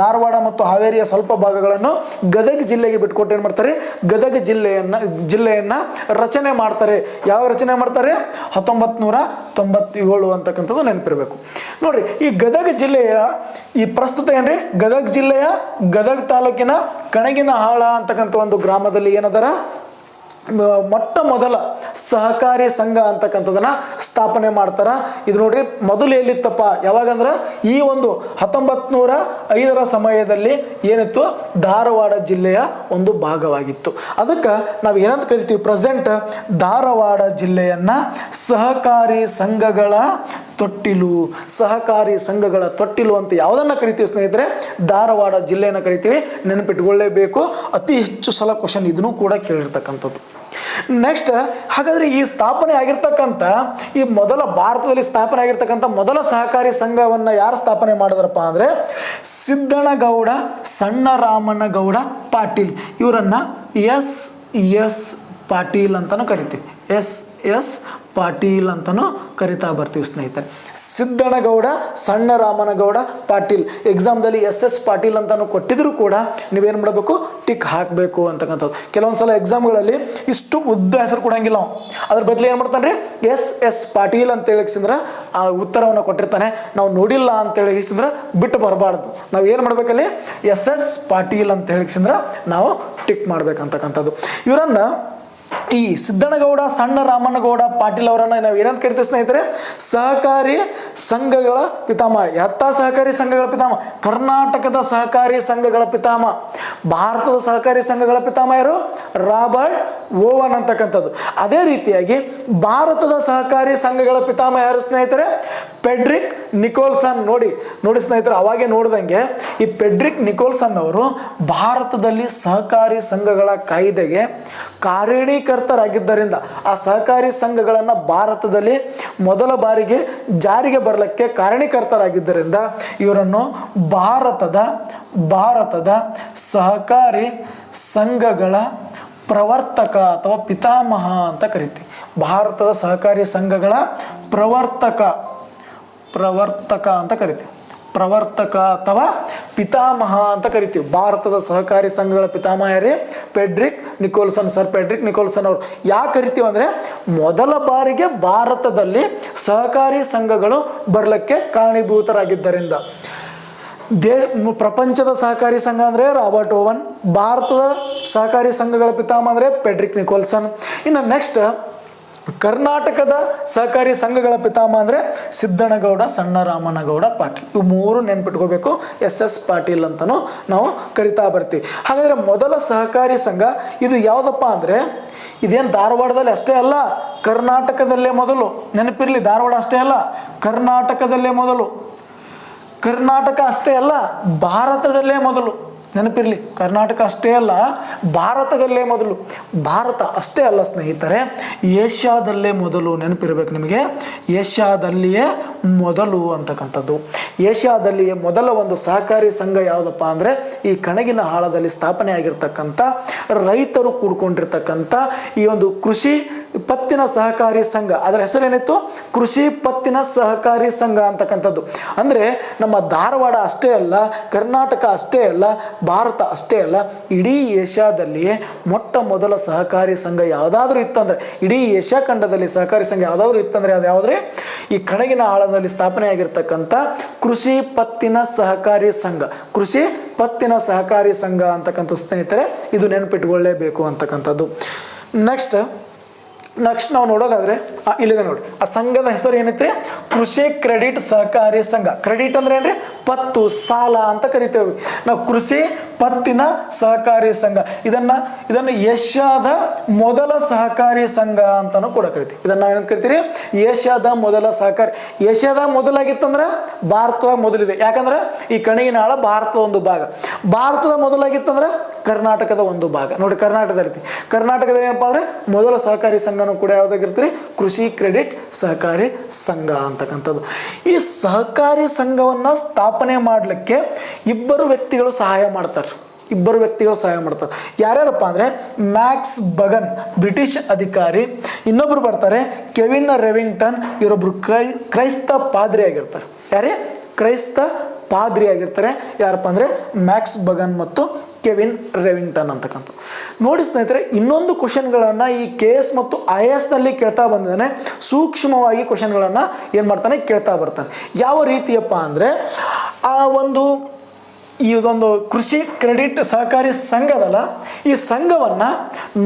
ಧಾರವಾಡ ಮತ್ತು ಹಾವೇರಿಯ ಸ್ವಲ್ಪ ಭಾಗಗಳನ್ನು ಗದಗ ಜಿಲ್ಲೆಗೆ ಬಿಟ್ಕೊಟ್ಟು ಏನು ಮಾಡ್ತಾರೆ? ಗದಗ ಜಿಲ್ಲೆಯನ್ನು ರಚನೆ ಮಾಡ್ತಾರೆ. ಯಾವ ರಚನೆ ಮಾಡ್ತಾರೆ? 1997 ಅಂತಕ್ಕಂಥದ್ದು ನೆನಪಿರಬೇಕು. ನೋಡ್ರಿ, ಈ ಗದಗ ಜಿಲ್ಲೆಯ ಈ ಪ್ರಸ್ತುತ ಏನ್ರಿ, ಗದಗ ಜಿಲ್ಲೆಯ ಗದಗ ತಾಲೂಕಿನ ಕಣಗಿನಹಾಳ ಅಂತಕ್ಕಂಥ ಒಂದು ಗ್ರಾಮದಲ್ಲಿ ಏನದರ ಮೊಟ್ಟ ಮೊದಲ ಸಹಕಾರಿ ಸಂಘ ಅಂತಕ್ಕಂಥದನ್ನ ಸ್ಥಾಪನೆ ಮಾಡ್ತಾರ. ಇದು ನೋಡ್ರಿ, ಮೊದಲು ಎಲ್ಲಿತ್ತಪ್ಪ? ಯಾವಾಗಂದ್ರೆ ಈ ಒಂದು 1905ರ ಸಮಯದಲ್ಲಿ ಏನಿತ್ತು? ಧಾರವಾಡ ಜಿಲ್ಲೆಯ ಒಂದು ಭಾಗವಾಗಿತ್ತು. ಅದಕ್ಕೆ ನಾವು ಏನಂತ ಕರಿತೀವಿ? ಪ್ರೆಸೆಂಟ್ ಧಾರವಾಡ ಜಿಲ್ಲೆಯನ್ನ ಸಹಕಾರಿ ಸಂಘಗಳ ತೊಟ್ಟಿಲು, ಸಹಕಾರಿ ಸಂಘಗಳ ತೊಟ್ಟಿಲು ಅಂತ ಯಾವುದನ್ನ ಕರಿತೀವಿ ಸ್ನೇಹಿತರೆ? ಧಾರವಾಡ ಜಿಲ್ಲೆಯನ್ನು ಕರಿತೀವಿ. ನೆನಪಿಟ್ಕೊಳ್ಳೇಬೇಕು. ಅತಿ ಹೆಚ್ಚು ಸಲ ಕ್ವಶನ್ ಇದನ್ನು ಕೂಡ ಕೇಳಿರ್ತಕ್ಕಂಥದ್ದು. ನೆಕ್ಸ್ಟ್, ಹಾಗಾದ್ರೆ ಈ ಸ್ಥಾಪನೆ ಆಗಿರ್ತಕ್ಕಂಥ ಈ ಮೊದಲ ಭಾರತದಲ್ಲಿ ಸ್ಥಾಪನೆ ಆಗಿರ್ತಕ್ಕಂಥ ಮೊದಲ ಸಹಕಾರಿ ಸಂಘವನ್ನ ಯಾರು ಸ್ಥಾಪನೆ ಮಾಡಿದ್ರಪ್ಪ ಅಂದ್ರೆ ಸಿದ್ದನಗೌಡ ಸಣ್ಣರಾಮನಗೌಡ ಪಾಟೀಲ್. ಇವರನ್ನ ಎಸ್ ಪಾಟೀಲ್ ಅಂತಾನು ಕರಿತೀವಿ. ಎಸ್ ಪಾಟೀಲ್ ಅಂತಾನು ಕರಿತಾ ಬರ್ತೀವಿ ಸ್ನೇಹಿತರೆ. ಸಿದ್ದನಗೌಡ ಸಣ್ಣರಾಮನಗೌಡ ಪಾಟೀಲ್. ಎಕ್ಸಾಮ್ದಲ್ಲಿ ಎಸ್ ಪಾಟೀಲ್ ಅಂತಾನು ಕೊಟ್ಟಿದ್ರು ಕೂಡ ನೀವೇನು ಮಾಡಬೇಕು? ಟಿಕ್ ಹಾಕಬೇಕು ಅಂತಕ್ಕಂಥದ್ದು. ಕೆಲವೊಂದ್ಸಲ ಎಕ್ಸಾಮ್ಗಳಲ್ಲಿ ಇಷ್ಟು ಉದ್ದ ಹೆಸರು ಕೊಡಂಗಿಲ್ಲ ನಾವು. ಅದ್ರ ಬದಲು ಏನು ಮಾಡ್ತಾನೆ? ಎಸ್ ಪಾಟೀಲ್ ಅಂತ ಹೇಳಿಸಿದ್ರೆ ಆ ಉತ್ತರವನ್ನು ಕೊಟ್ಟಿರ್ತಾನೆ. ನಾವು ನೋಡಿಲ್ಲ ಅಂತ ಹೇಳಿಸಿದ್ರೆ ಬಿಟ್ಟು ಬರಬಾರ್ದು. ನಾವು ಏನು ಮಾಡ್ಬೇಕಲ್ಲಿ? ಎಸ್ ಪಾಟೀಲ್ ಅಂತ ಹೇಳಿಸಿದ್ರೆ ನಾವು ಟಿಕ್ ಮಾಡ್ಬೇಕಂತಕ್ಕಂಥದ್ದು. ಇವರನ್ನ ಈ ಸಿದ್ದನಗೌಡ ಸಣ್ಣರಾಮನಗೌಡ ಪಾಟೀಲ್ ಅವರನ್ನ ನಾವು ಏನಂತ ಕರಿತೀವಿ ಸ್ನೇಹಿತರೆ? ಸಹಕಾರಿ ಸಂಘಗಳ ಪಿತಾಮಹ. ಸಹಕಾರಿ ಸಂಘಗಳ ಪಿತಾಮಹ, ಕರ್ನಾಟಕದ ಸಹಕಾರಿ ಸಂಘಗಳ ಪಿತಾಮಹ. ಭಾರತದ ಸಹಕಾರಿ ಸಂಘಗಳ ಪಿತಾಮಹ ಯಾರು? ರಾಬರ್ಟ್ ಓವನ್ ಅಂತಕ್ಕಂಥದ್ದು. ಅದೇ ರೀತಿಯಾಗಿ ಭಾರತದ ಸಹಕಾರಿ ಸಂಘಗಳ ಪಿತಾಮಹ ಯಾರು ಸ್ನೇಹಿತರೆ? Frederick Nicholson. ನೋಡಿ ಸ್ನೇಹಿತರೆ, ಅವಾಗೆ ನೋಡಿದಂಗೆ ಈ ಫೆಡ್ರಿಕ್ ನಿಕೋಲ್ಸನ್ ಅವರು ಭಾರತದಲ್ಲಿ ಸಹಕಾರಿ ಸಂಘಗಳ ಕಾಯ್ದೆಗೆ ಕಾರಣೀಕರ್ತರಾಗಿದ್ದರಿಂದ ಆ ಸಹಕಾರಿ ಸಂಘಗಳನ್ನು ಭಾರತದಲ್ಲಿ ಮೊದಲ ಬಾರಿಗೆ ಜಾರಿಗೆ ಬರಲಿಕ್ಕೆ ಕಾರಣೀಕರ್ತರಾಗಿದ್ದರಿಂದ ಇವರನ್ನು ಭಾರತದ ಸಹಕಾರಿ ಸಂಘಗಳ ಪ್ರವರ್ತಕ ಅಥವಾ ಪಿತಾಮಹ ಅಂತ ಕರಿತೀವಿ. ಭಾರತದ ಸಹಕಾರಿ ಸಂಘಗಳ ಪ್ರವರ್ತಕ ಅಂತ ಕರಿತೀವಿ. ಪ್ರವರ್ತಕ ಅಥವಾ ಪಿತಾಮಹ ಅಂತ ಕರಿತೀವಿ. ಭಾರತದ ಸಹಕಾರಿ ಸಂಘಗಳ ಪಿತಾಮಹ ಯಾರೇ? Frederick Nicholson, sir Frederick Nicholson ಅವರು. ಯಾಕೆ ಕರಿತೀವಿ ಅಂದರೆ ಮೊದಲ ಬಾರಿಗೆ ಭಾರತದಲ್ಲಿ ಸಹಕಾರಿ ಸಂಘಗಳು ಬರಲಿಕ್ಕೆ ಕಾರಣೀಭೂತರಾಗಿದ್ದರಿಂದ. ಪ್ರಪಂಚದ ಸಹಕಾರಿ ಸಂಘ ಅಂದರೆ ರಾಬರ್ಟ್ ಓವನ್, ಭಾರತದ ಸಹಕಾರಿ ಸಂಘಗಳ ಪಿತಾಮಹ ಅಂದರೆ ಫೆಡ್ರಿಕ್ ನಿಕೋಲ್ಸನ್. ಇನ್ನು ನೆಕ್ಸ್ಟ್ ಕರ್ನಾಟಕದ ಸಹಕಾರಿ ಸಂಘಗಳ ಪಿತಾಮಹ ಅಂದರೆ ಸಿದ್ದನಗೌಡ, ಸಣ್ಣರಾಮನಗೌಡ ಪಾಟೀಲ್. ಇವು ಮೂರು ನೆನ್ಪಿಟ್ಕೋಬೇಕು. SS ಪಾಟೀಲ್ ಅಂತಲೂ ನಾವು ಕರಿತಾ ಬರ್ತೀವಿ. ಹಾಗಾದರೆ ಮೊದಲ ಸಹಕಾರಿ ಸಂಘ ಇದು ಯಾವುದಪ್ಪ ಅಂದರೆ ಇದೇನು ಧಾರವಾಡದಲ್ಲಿ ಅಷ್ಟೇ ಅಲ್ಲ, ಕರ್ನಾಟಕದಲ್ಲೇ ಮೊದಲು. ನೆನಪಿರಲಿ, ಧಾರವಾಡ ಅಷ್ಟೇ ಅಲ್ಲ, ಕರ್ನಾಟಕದಲ್ಲೇ ಮೊದಲು. ಕರ್ನಾಟಕ ಅಷ್ಟೇ ಅಲ್ಲ, ಭಾರತದಲ್ಲೇ ಮೊದಲು. ನೆನಪಿರಲಿ, ಕರ್ನಾಟಕ ಅಷ್ಟೇ ಅಲ್ಲ, ಭಾರತದಲ್ಲೇ ಮೊದಲು. ಭಾರತ ಅಷ್ಟೇ ಅಲ್ಲ ಸ್ನೇಹಿತರೆ, ಏಷ್ಯಾದಲ್ಲೇ ಮೊದಲು. ನೆನಪಿರಬೇಕು ನಿಮಗೆ, ಏಷ್ಯಾದಲ್ಲಿಯೇ ಮೊದಲು ಅಂತಕ್ಕಂಥದ್ದು. ಏಷ್ಯಾದಲ್ಲಿಯೇ ಮೊದಲ ಒಂದು ಸಹಕಾರಿ ಸಂಘ ಯಾವುದಪ್ಪ ಅಂದರೆ ಈ ಕಣಗಿನ ಹಾಳದಲ್ಲಿ ಸ್ಥಾಪನೆ ಆಗಿರ್ತಕ್ಕಂಥ ರೈತರು ಕೂಡ್ಕೊಂಡಿರ್ತಕ್ಕಂಥ ಈ ಒಂದು ಕೃಷಿ ಪತ್ತಿನ ಸಹಕಾರಿ ಸಂಘ. ಅದರ ಹೆಸರೇನಿತ್ತು? ಕೃಷಿ ಪತ್ತಿನ ಸಹಕಾರಿ ಸಂಘ ಅಂತಕ್ಕಂಥದ್ದು. ಅಂದರೆ ನಮ್ಮ ಧಾರವಾಡ ಅಷ್ಟೇ ಅಲ್ಲ, ಕರ್ನಾಟಕ ಅಷ್ಟೇ ಅಲ್ಲ, ಭಾರತ ಅಷ್ಟೇ ಅಲ್ಲ, ಇಡೀ ಏಷ್ಯಾದಲ್ಲಿಯೇ ಮೊಟ್ಟ ಮೊದಲ ಸಹಕಾರಿ ಸಂಘ ಯಾವುದಾದ್ರೂ ಇತ್ತಂದರೆ, ಇಡೀ ಏಷ್ಯಾ ಖಂಡದಲ್ಲಿ ಸಹಕಾರಿ ಸಂಘ ಯಾವುದಾದ್ರೂ ಇತ್ತಂದರೆ ಅದು ಯಾವುದ್ರೆ? ಈ ಕಣಗಿನ ಆಳದಲ್ಲಿ ಸ್ಥಾಪನೆ ಆಗಿರ್ತಕ್ಕಂಥ ಕೃಷಿ ಪತ್ತಿನ ಸಹಕಾರಿ ಸಂಘ. ಕೃಷಿ ಪತ್ತಿನ ಸಹಕಾರಿ ಸಂಘ ಅಂತಕ್ಕಂಥ ಸ್ನೇಹಿತರೆ ಇದು ನೆನಪಿಟ್ಕೊಳ್ಳೇಬೇಕು ಅಂತಕ್ಕಂಥದ್ದು. ನೆಕ್ಸ್ಟ್ ನಾವು ನೋಡೋದಾದ್ರೆ ಇಲ್ಲಿದೆ ನೋಡಿ, ಆ ಸಂಘದ ಹೆಸರು ಏನೈತ್ರಿ? ಕೃಷಿ ಕ್ರೆಡಿಟ್ ಸಹಕಾರಿ ಸಂಘ. ಕ್ರೆಡಿಟ್ ಅಂದ್ರೆ ಏನ್ರಿ? ಪತ್ತು, ಸಾಲ ಅಂತ ಕರಿತೇವೆ ನಾವು. ಕೃಷಿ ಪತ್ತಿನ ಸಹಕಾರಿ ಸಂಘ. ಇದನ್ನ ಏಷ್ಯಾದ ಮೊದಲ ಸಹಕಾರಿ ಸಂಘ ಅಂತಾನು ಕೂಡ ಕರಿತೀವಿ. ಇದನ್ನ ಏನಂತ ಕರಿತೀರಿ? ಏಷ್ಯಾದ ಮೊದಲ ಸಹಕಾರಿ. ಏಷ್ಯಾದ ಮೊದಲಾಗಿತ್ತಂದ್ರೆ ಭಾರತದ ಮೊದಲಿದೆ. ಯಾಕಂದ್ರೆ ಈ ಕಣಗಿನ ಆಳ ಭಾರತದ ಒಂದು ಭಾಗ. ಭಾರತದ ಮೊದಲಾಗಿತ್ತಂದ್ರೆ ಕರ್ನಾಟಕದ ಒಂದು ಭಾಗ. ನೋಡಿ, ಕರ್ನಾಟಕದ ಏನಪ್ಪಾ ಅಂದ್ರೆ ಮೊದಲ ಸಹಕಾರಿ ಸಂಘ ಕೂಡ ಯಾವುದಾಗಿರ್ತೀರಿ? ಕೃಷಿ ಕ್ರೆಡಿಟ್ ಸಹಕಾರಿ ಸಂಘ ಅಂತಕ್ಕಂಥದ್ದು. ಈ ಸಹಕಾರಿ ಸಂಘವನ್ನ ಸ್ಥಾಪನೆ ಮಾಡಲಿಕ್ಕೆ ಇಬ್ಬರು ವ್ಯಕ್ತಿಗಳು ಸಹಾಯ ಮಾಡ್ತಾರೆ. ಯಾರ್ಯಾರಪ್ಪ ಅಂದ್ರೆ ಮ್ಯಾಕ್ಸ್ ಬಗನ್, ಬ್ರಿಟಿಷ್ ಅಧಿಕಾರಿ. ಇನ್ನೊಬ್ರು ಬರ್ತಾರೆ ಕೆವಿನ್ ರೆವಿಂಗ್ಟನ್. ಇವರೊಬ್ರು ಕ್ರೈಸ್ತ ಪಾದ್ರಿ ಆಗಿರ್ತಾರೆ. ಯಾರೇ? ಕ್ರೈಸ್ತ ಪಾದ್ರಿ ಆಗಿರ್ತಾರೆ. ಯಾರಪ್ಪ ಅಂದ್ರೆ ಮ್ಯಾಕ್ಸ್ ಬಗನ್ ಮತ್ತು ಕೆವಿನ್ ರೆವಿಂಗ್ಟನ್ ಅಂತಕ್ಕಂಥ. ನೋಡಿ ಸ್ನೇಹಿತರೆ, ಇನ್ನೊಂದು ಕ್ವಶನ್ಗಳನ್ನು ಈ KS ಮತ್ತು IAS ನಲ್ಲಿ ಕೇಳ್ತಾ ಬಂದಿದ್ದಾನೆ. ಸೂಕ್ಷ್ಮವಾಗಿ ಕ್ವಶನ್ಗಳನ್ನು ಏನು ಮಾಡ್ತಾನೆ? ಕೇಳ್ತಾ ಬರ್ತಾನೆ. ಯಾವ ರೀತಿಯಪ್ಪ ಅಂದರೆ ಇದೊಂದು ಕೃಷಿ ಕ್ರೆಡಿಟ್ ಸಹಕಾರಿ ಸಂಘದಲ್ಲ, ಈ ಸಂಘವನ್ನು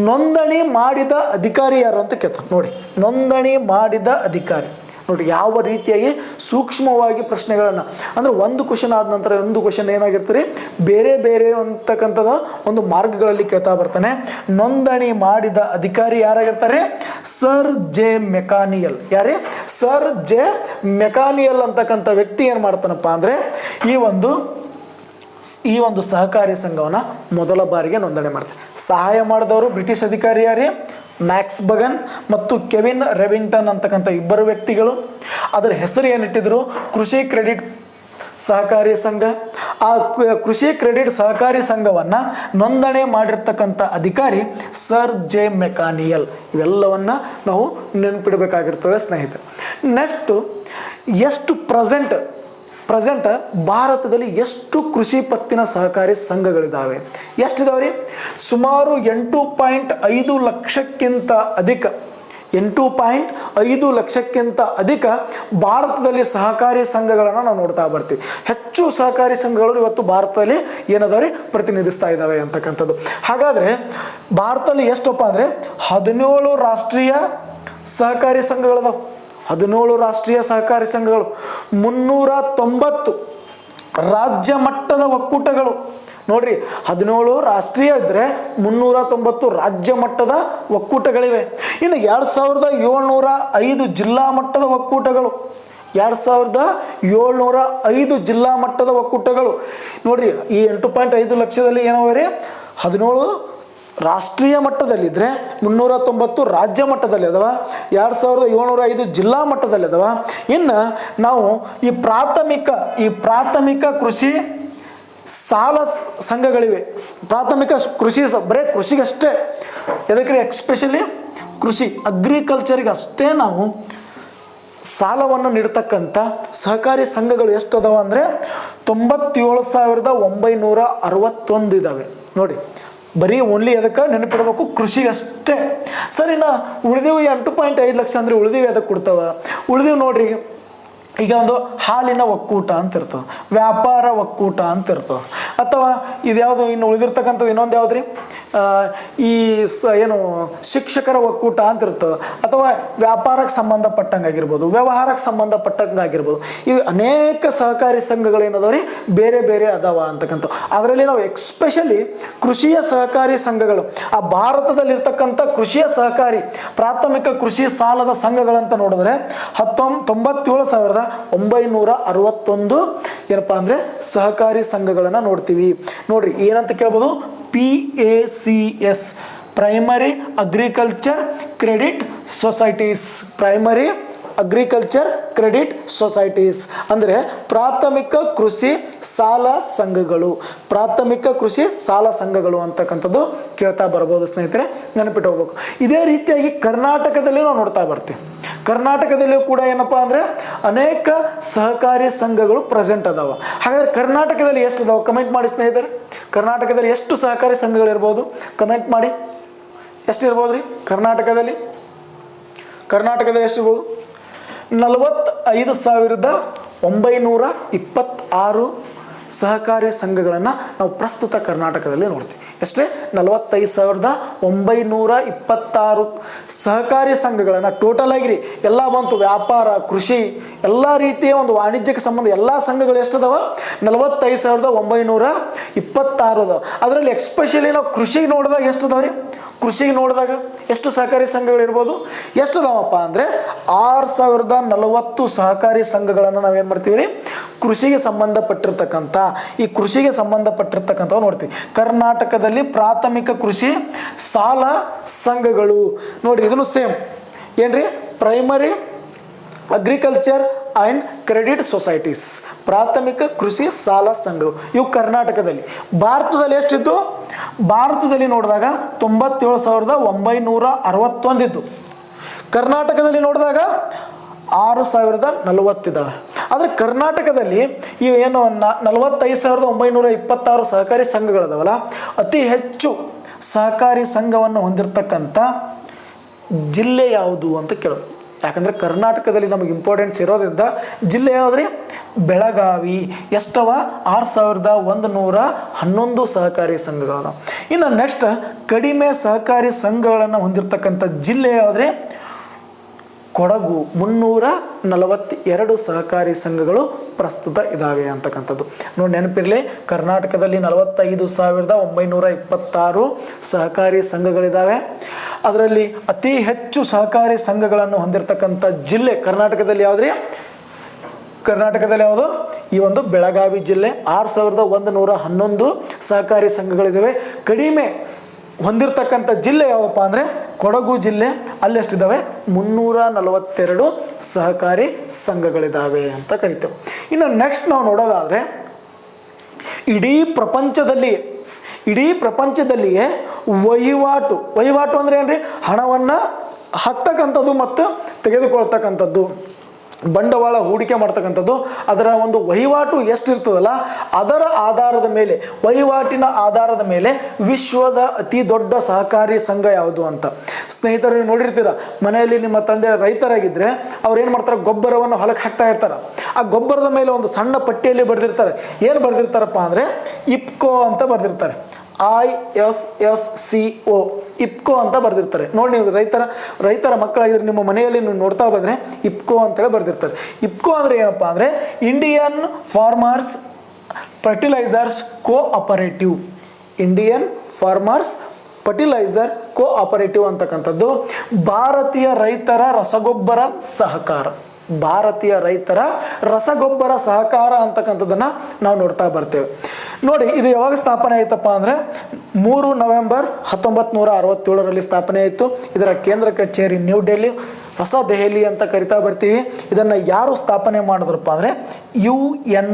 ನೋಂದಣಿ ಮಾಡಿದ ಅಧಿಕಾರಿ ಯಾರು ಅಂತ ಕೇಳ್ತಾನೆ. ನೋಡಿ, ನೋಂದಣಿ ಮಾಡಿದ ಅಧಿಕಾರಿ. ನೋಡಿ ಯಾವ ರೀತಿಯಾಗಿ ಸೂಕ್ಷ್ಮವಾಗಿ ಪ್ರಶ್ನೆಗಳನ್ನು, ಅಂದರೆ ಒಂದು ಕ್ವಶನ್ ಆದ ನಂತರ ಒಂದು ಕ್ವಶನ್ ಏನಾಗಿರ್ತಾರೆ, ಬೇರೆ ಬೇರೆ ಅಂತಕ್ಕಂಥದ್ದು ಒಂದು ಮಾರ್ಗಗಳಲ್ಲಿ ಕೇಳ್ತಾ ಬರ್ತಾನೆ. ನೋಂದಣಿ ಮಾಡಿದ ಅಧಿಕಾರಿ ಯಾರಾಗಿರ್ತಾರೆ? Sir J ಮೆಕಾನಿಯಲ್. ಯಾರೇ? ಸರ್ ಜೆ ಮೆಕಾನಿಯಲ್ ಅಂತಕ್ಕಂಥ ವ್ಯಕ್ತಿ ಏನು ಮಾಡ್ತಾನಪ್ಪ ಅಂದರೆ ಈ ಒಂದು ಸಹಕಾರಿ ಸಂಘವನ್ನು ಮೊದಲ ಬಾರಿಗೆ ನೋಂದಣಿ ಮಾಡ್ತಾರೆ. ಸಹಾಯ ಮಾಡಿದವರು ಬ್ರಿಟಿಷ್ ಅಧಿಕಾರಿ ಯಾರೇ? ಮ್ಯಾಕ್ಸ್ ಬಗನ್ ಮತ್ತು ಕೆವಿನ್ ರೆವಿಂಗ್ಟನ್ ಅಂತಕ್ಕಂಥ ಇಬ್ಬರು ವ್ಯಕ್ತಿಗಳು. ಅದರ ಹೆಸರು ಏನಿಟ್ಟಿದ್ರು? ಕೃಷಿ ಕ್ರೆಡಿಟ್ ಸಹಕಾರಿ ಸಂಘ. ಆ ಕೃಷಿ ಕ್ರೆಡಿಟ್ ಸಹಕಾರಿ ಸಂಘವನ್ನು ನೋಂದಣಿ ಮಾಡಿರ್ತಕ್ಕಂಥ ಅಧಿಕಾರಿ ಸರ್ ಜೆ ಮೆಕಾನಿಯಲ್. ಇವೆಲ್ಲವನ್ನ ನಾವು ನೆನಪಿಡಬೇಕಾಗಿರ್ತದೆ ಸ್ನೇಹಿತರೆ. ನೆಕ್ಸ್ಟು ಎಷ್ಟು ಪ್ರೆಸೆಂಟ್ ಭಾರತದಲ್ಲಿ ಎಷ್ಟು ಕೃಷಿ ಪತ್ತಿನ ಸಹಕಾರಿ ಸಂಘಗಳಿದ್ದಾವೆ? ಎಷ್ಟಿದಾವೆ ರೀ? ಸುಮಾರು 8.5 ಲಕ್ಷಕ್ಕಿಂತ ಅಧಿಕ 8.5 ಲಕ್ಷಕ್ಕಿಂತ ಅಧಿಕ ಭಾರತದಲ್ಲಿ ಸಹಕಾರಿ ಸಂಘಗಳನ್ನು ನಾವು ನೋಡ್ತಾ ಬರ್ತೀವಿ. ಹೆಚ್ಚು ಸಹಕಾರಿ ಸಂಘಗಳು ಇವತ್ತು ಭಾರತದಲ್ಲಿ ಏನದಾವೆ? ಪ್ರತಿನಿಧಿಸ್ತಾ ಇದ್ದಾವೆ ಅಂತಕ್ಕಂಥದ್ದು. ಹಾಗಾದರೆ ಭಾರತದಲ್ಲಿ ಎಷ್ಟಪ್ಪ ಅಂದರೆ 17 ರಾಷ್ಟ್ರೀಯ ಸಹಕಾರಿ ಸಂಘಗಳದಾವೆ. 17 ರಾಷ್ಟ್ರೀಯ ಸಹಕಾರಿ ಸಂಘಗಳು, 390 ರಾಜ್ಯ ಮಟ್ಟದ ಒಕ್ಕೂಟಗಳು. ನೋಡ್ರಿ, 17 ರಾಷ್ಟ್ರೀಯ ಇದ್ರೆ 390 ರಾಜ್ಯ ಮಟ್ಟದ ಒಕ್ಕೂಟಗಳಿವೆ. ಇನ್ನು 2705 ಜಿಲ್ಲಾ ಮಟ್ಟದ ಒಕ್ಕೂಟಗಳು. 2705 ಜಿಲ್ಲಾ ಮಟ್ಟದ ಒಕ್ಕೂಟಗಳು. ನೋಡ್ರಿ, ಈ 8.5 ಲಕ್ಷದಲ್ಲಿ ಏನವರಿ? 17 ರಾಷ್ಟ್ರೀಯ ಮಟ್ಟದಲ್ಲಿದ್ದರೆ 390 ರಾಜ್ಯ ಮಟ್ಟದಲ್ಲಿ ಅದಾವ, 2705 ಜಿಲ್ಲಾ ಮಟ್ಟದಲ್ಲಿ ಅದಾವ. ಇನ್ನು ನಾವು ಈ ಪ್ರಾಥಮಿಕ ಕೃಷಿ ಸಾಲ ಸಂಘಗಳಿವೆ. ಪ್ರಾಥಮಿಕ ಕೃಷಿ ಬರೀ ಕೃಷಿಗಷ್ಟೇ, ಎದಕ್ಕೆ? ಎಕ್ಸ್ಪೆಷಲಿ ಕೃಷಿ ಅಗ್ರಿಕಲ್ಚರ್ಗೆ ಅಷ್ಟೇ ನಾವು ಸಾಲವನ್ನು ನೀಡ್ತಕ್ಕಂಥ ಸಹಕಾರಿ ಸಂಘಗಳು ಎಷ್ಟು ಅದಾವ ಅಂದರೆ 97,961 ಇದ್ದಾವೆ ನೋಡಿ. ಬರೀ ಓನ್ಲಿ ಅದಕ್ಕೆ ನೆನಪಿಡಬೇಕು, ಕೃಷಿಗೆ ಅಷ್ಟೇ. ಸರಿ, ನಾ ಉಳಿದೀವಿ 8.5 ಲಕ್ಷ ಅಂದರೆ ಉಳಿದೀವಿ ಅದಕ್ಕೆ ಕೊಡ್ತಾವ. ಉಳಿದೀವಿ ನೋಡ್ರಿ, ಈಗ ಒಂದು ಹಾಲಿನ ಒಕ್ಕೂಟ ಅಂತ ಇರ್ತದೆ, ವ್ಯಾಪಾರ ಒಕ್ಕೂಟ ಅಂತ ಇರ್ತದೆ, ಅಥವಾ ಇದ್ಯಾವುದು ಇನ್ನು ಉಳಿದಿರ್ತಕ್ಕಂಥದ್ದು ಇನ್ನೊಂದು ಯಾವ್ದು ರೀ, ಈ ಏನು ಶಿಕ್ಷಕರ ಒಕ್ಕೂಟ ಅಂತ ಇರ್ತದೆ, ಅಥವಾ ವ್ಯಾಪಾರಕ್ಕೆ ಸಂಬಂಧಪಟ್ಟಂಗಾಗಿರ್ಬೋದು, ವ್ಯವಹಾರಕ್ಕೆ ಸಂಬಂಧಪಟ್ಟಂಗಾಗಿರ್ಬೋದು. ಇವು ಅನೇಕ ಸಹಕಾರಿ ಸಂಘಗಳೇನದಾವ್ರಿ ಬೇರೆ ಬೇರೆ ಅದಾವ ಅಂತಕ್ಕಂಥ. ಅದರಲ್ಲಿ ನಾವು ಎಕ್ಸ್ಪೆಷಲಿ ಕೃಷಿಯ ಸಹಕಾರಿ ಸಂಘಗಳು, ಆ ಭಾರತದಲ್ಲಿರ್ತಕ್ಕಂಥ ಕೃಷಿಯ ಸಹಕಾರಿ ಪ್ರಾಥಮಿಕ ಕೃಷಿ ಸಾಲದ ಸಂಘಗಳಂತ ನೋಡಿದ್ರೆ 97,961 ಏನಪ್ಪಾ ಅಂದರೆ ಸಹಕಾರಿ ಸಂಘಗಳನ್ನು ನೋಡ್ತೀವಿ. ನೋಡ್ರಿ, ಏನಂತ ಕೇಳ್ಬೋದು, PACS, primary agriculture credit societies. Primary agriculture credit societies ಅಂದರೆ ಪ್ರಾಥಮಿಕ ಕೃಷಿ ಸಾಲ ಸಂಘಗಳು. ಪ್ರಾಥಮಿಕ ಕೃಷಿ ಸಾಲ ಸಂಘಗಳು ಅಂತಕ್ಕಂಥದ್ದು ಕೇಳ್ತಾ ಬರ್ಬೋದು ಸ್ನೇಹಿತರೆ, ನೆನಪಿಟ್ಟು ಹೋಗ್ಬೇಕು. ಇದೇ ರೀತಿಯಾಗಿ ಕರ್ನಾಟಕದಲ್ಲಿ ನಾವು ನೋಡ್ತಾ ಬರ್ತೀವಿ. ಕರ್ನಾಟಕದಲ್ಲಿಯೂ ಕೂಡ ಏನಪ್ಪಾ ಅಂದರೆ ಅನೇಕ ಸಹಕಾರಿ ಸಂಘಗಳು ಪ್ರೆಸೆಂಟ್ ಅದಾವ. ಹಾಗಾದ್ರೆ ಕರ್ನಾಟಕದಲ್ಲಿ ಎಷ್ಟು ಅದಾವ ಕಮೆಂಟ್ ಮಾಡಿ ಸ್ನೇಹಿತರೆ. ಕರ್ನಾಟಕದಲ್ಲಿ ಎಷ್ಟು ಸಹಕಾರಿ ಸಂಘಗಳಿರ್ಬೋದು ಕಮೆಂಟ್ ಮಾಡಿ. ಎಷ್ಟಿರ್ಬೋದು ರೀ ಕರ್ನಾಟಕದಲ್ಲಿ? ಎಷ್ಟಿರ್ಬೋದು? 45,926 ಸಹಕಾರಿ ಸಂಘಗಳನ್ನು ನಾವು ಪ್ರಸ್ತುತ ಕರ್ನಾಟಕದಲ್ಲಿ ನೋಡ್ತೀವಿ. ಎಷ್ಟೇ? 45,926 ಸಹಕಾರಿ ಸಂಘಗಳನ್ನು ಟೋಟಲ್ ಆಗಿರಿ ಎಲ್ಲ ಬಂತು. ವ್ಯಾಪಾರ, ಕೃಷಿ, ಎಲ್ಲ ರೀತಿಯ ಒಂದು ವಾಣಿಜ್ಯಕ್ಕೆ ಸಂಬಂಧ ಎಲ್ಲ ಸಂಘಗಳು ಎಷ್ಟದಾವ? 45,926 ಅದಾವ. ಅದರಲ್ಲಿ ಎಕ್ಸ್ಪೆಷಲಿ ನಾವು ಕೃಷಿಗೆ ನೋಡಿದಾಗ ಎಷ್ಟು ಅದಾವ್ರಿ? ಕೃಷಿಗೆ ನೋಡಿದಾಗ ಎಷ್ಟು ಸಹಕಾರಿ ಸಂಘಗಳಿರ್ಬೋದು? ಎಷ್ಟು ಅದಾವಪ್ಪ ಅಂದರೆ 6,040 ಸಹಕಾರಿ ಸಂಘಗಳನ್ನು ನಾವೇನು ಮಾಡ್ತೀವಿ ರೀ ಕೃಷಿಗೆ ಸಂಬಂಧಪಟ್ಟಿರ್ತಕ್ಕಂಥ ಈ ಕೃಷಿಗೆ ಸಂಬಂಧಪಟ್ಟಿರ್ತಕ್ಕಂಥವು ನೋಡ್ತೀವಿ. ಕರ್ನಾಟಕದಲ್ಲಿ ಪ್ರಾಥಮಿಕ ಕೃಷಿ ಸಾಲ ಸಂಘಗಳು ನೋಡ್ರಿ, ಇದನ್ನು ಸೇಮ್ ಏನ್ರಿ, primary agriculture and credit societies, ಪ್ರಾಥಮಿಕ ಕೃಷಿ ಸಾಲ ಸಂಘಗಳು ಇವು ಕರ್ನಾಟಕದಲ್ಲಿ. ಭಾರತದಲ್ಲಿ ಎಷ್ಟಿದ್ದು? ಭಾರತದಲ್ಲಿ ನೋಡಿದಾಗ 97,961 ಇದ್ದು. ಕರ್ನಾಟಕದಲ್ಲಿ ನೋಡಿದಾಗ 6,040 ಇದ್ದಾವೆ. ಆದರೆ ಕರ್ನಾಟಕದಲ್ಲಿ ಇವು ಏನು 45,926 ಸಹಕಾರಿ ಸಂಘಗಳದಾವಲ್ಲ, ಅತಿ ಹೆಚ್ಚು ಸಹಕಾರಿ ಸಂಘವನ್ನು ಹೊಂದಿರತಕ್ಕಂಥ ಜಿಲ್ಲೆ ಯಾವುದು ಅಂತ ಕೇಳೋದು. ಯಾಕಂದರೆ ಕರ್ನಾಟಕದಲ್ಲಿ ನಮಗೆ ಇಂಪಾರ್ಟೆನ್ಸ್ ಇರೋದ್ರಿಂದ ಜಿಲ್ಲೆ ಯಾವುದ್ರಿ? ಬೆಳಗಾವಿ. ಎಷ್ಟವ? 6,111 ಸಹಕಾರಿ ಸಂಘಗಳದ. ಇನ್ನು ನೆಕ್ಸ್ಟ್ ಕಡಿಮೆ ಸಹಕಾರಿ ಸಂಘಗಳನ್ನು ಹೊಂದಿರತಕ್ಕಂಥ ಜಿಲ್ಲೆ ಯಾವುದ್ರಿ? ಕೊಡಗು. 342 ಸಹಕಾರಿ ಸಂಘಗಳು ಪ್ರಸ್ತುತ ಇದ್ದಾವೆ ಅಂತಕ್ಕಂಥದ್ದು ನೋಡಿ, ನೆನಪಿರಲಿ. ಕರ್ನಾಟಕದಲ್ಲಿ 45,926 ಸಹಕಾರಿ ಸಂಘಗಳಿದ್ದಾವೆ. ಅದರಲ್ಲಿ ಅತಿ ಹೆಚ್ಚು ಸಹಕಾರಿ ಸಂಘಗಳನ್ನು ಹೊಂದಿರತಕ್ಕಂಥ ಜಿಲ್ಲೆ ಕರ್ನಾಟಕದಲ್ಲಿ ಯಾವುದ್ರಿ? ಕರ್ನಾಟಕದಲ್ಲಿ ಯಾವುದು? ಈ ಒಂದು ಬೆಳಗಾವಿ ಜಿಲ್ಲೆ. 6,111 ಸಹಕಾರಿ ಸಂಘಗಳಿದ್ದಾವೆ. ಕಡಿಮೆ ಹೊಂದಿರತಕ್ಕಂಥ ಜಿಲ್ಲೆ ಯಾವುದಪ್ಪ ಅಂದರೆ ಕೊಡಗು ಜಿಲ್ಲೆ. ಅಲ್ಲಿ ಎಷ್ಟಿದ್ದಾವೆ? 342 ಸಹಕಾರಿ ಸಂಘಗಳಿದ್ದಾವೆ ಅಂತ ಕರಿತೇವೆ. ಇನ್ನು ನೆಕ್ಸ್ಟ್ ನಾವು ನೋಡೋದಾದರೆ ಇಡೀ ಪ್ರಪಂಚದಲ್ಲಿಯೇ ವಹಿವಾಟು ಅಂದರೆ ಏನ್ರಿ? ಹಣವನ್ನು ಹಾಕ್ತಕ್ಕಂಥದ್ದು ಮತ್ತು ತೆಗೆದುಕೊಳ್ತಕ್ಕಂಥದ್ದು, ಬಂಡವಾಳ ಹೂಡಿಕೆ ಮಾಡ್ತಕ್ಕಂಥದ್ದು, ಅದರ ಒಂದು ವಹಿವಾಟು ಎಷ್ಟಿರ್ತದಲ್ಲ ಅದರ ಆಧಾರದ ಮೇಲೆ, ವಹಿವಾಟಿನ ಆಧಾರದ ಮೇಲೆ ವಿಶ್ವದ ಅತಿ ದೊಡ್ಡ ಸಹಕಾರಿ ಸಂಘ ಯಾವುದು ಅಂತ ಸ್ನೇಹಿತರು ನೀವು ನೋಡಿರ್ತೀರ. ಮನೆಯಲ್ಲಿ ನಿಮ್ಮ ತಂದೆ ರೈತರಾಗಿದ್ದರೆ ಅವ್ರು ಏನು ಮಾಡ್ತಾರೆ? ಗೊಬ್ಬರವನ್ನು ಹೊಲಕ್ಕೆ ಹಾಕ್ತಾ ಇರ್ತಾರೆ. ಆ ಗೊಬ್ಬರದ ಮೇಲೆ ಒಂದು ಸಣ್ಣ ಪಟ್ಟಿಯಲ್ಲಿ ಬರೆದಿರ್ತಾರೆ. ಏನು ಬರೆದಿರ್ತಾರಪ್ಪ ಅಂದರೆ ಇಪ್ಕೋ ಅಂತ ಬರೆದಿರ್ತಾರೆ. IFFCO ಇಪ್ಕೋ ಅಂತ ಬರೆದಿರ್ತಾರೆ. ನೋಡಿ, ನೀವು ರೈತರ ಮಕ್ಕಳಾಗಿದ್ರೆ ನಿಮ್ಮ ಮನೆಯಲ್ಲಿ ನೀವು ನೋಡ್ತಾ ಬಂದರೆ ಇಪ್ಕೋ ಅಂತೇಳಿ ಬರೆದಿರ್ತಾರೆ. ಇಪ್ಕೋ ಅಂದರೆ ಏನಪ್ಪ ಅಂದರೆ Indian farmers fertilisers cooperative. Indian farmers fertiliser cooperative ಅಂತಕ್ಕಂಥದ್ದು ಭಾರತೀಯ ರೈತರ ರಸಗೊಬ್ಬರ ಸಹಕಾರ. ಭಾರತೀಯ ರೈತರ ರಸಗೊಬ್ಬರ ಸಹಕಾರ ಅಂತಕ್ಕಂಥದ್ದನ್ನು ನಾವು ನೋಡ್ತಾ ಬರ್ತೇವೆ. ನೋಡಿ, ಇದು ಯಾವಾಗ ಸ್ಥಾಪನೆ ಆಯ್ತಪ್ಪ ಅಂದರೆ 3 ನವೆಂಬರ್ 1967ರಲ್ಲಿ ಸ್ಥಾಪನೆ ಆಯಿತು. ಇದರ ಕೇಂದ್ರ ಕಚೇರಿ ನ್ಯೂ ಡೆಲ್ಲಿ, ಹೊಸ ದೆಹಲಿ ಅಂತ ಕರಿತಾ ಬರ್ತೀವಿ. ಇದನ್ನು ಯಾರು ಸ್ಥಾಪನೆ ಮಾಡಿದ್ರಪ್ಪ ಅಂದರೆ UN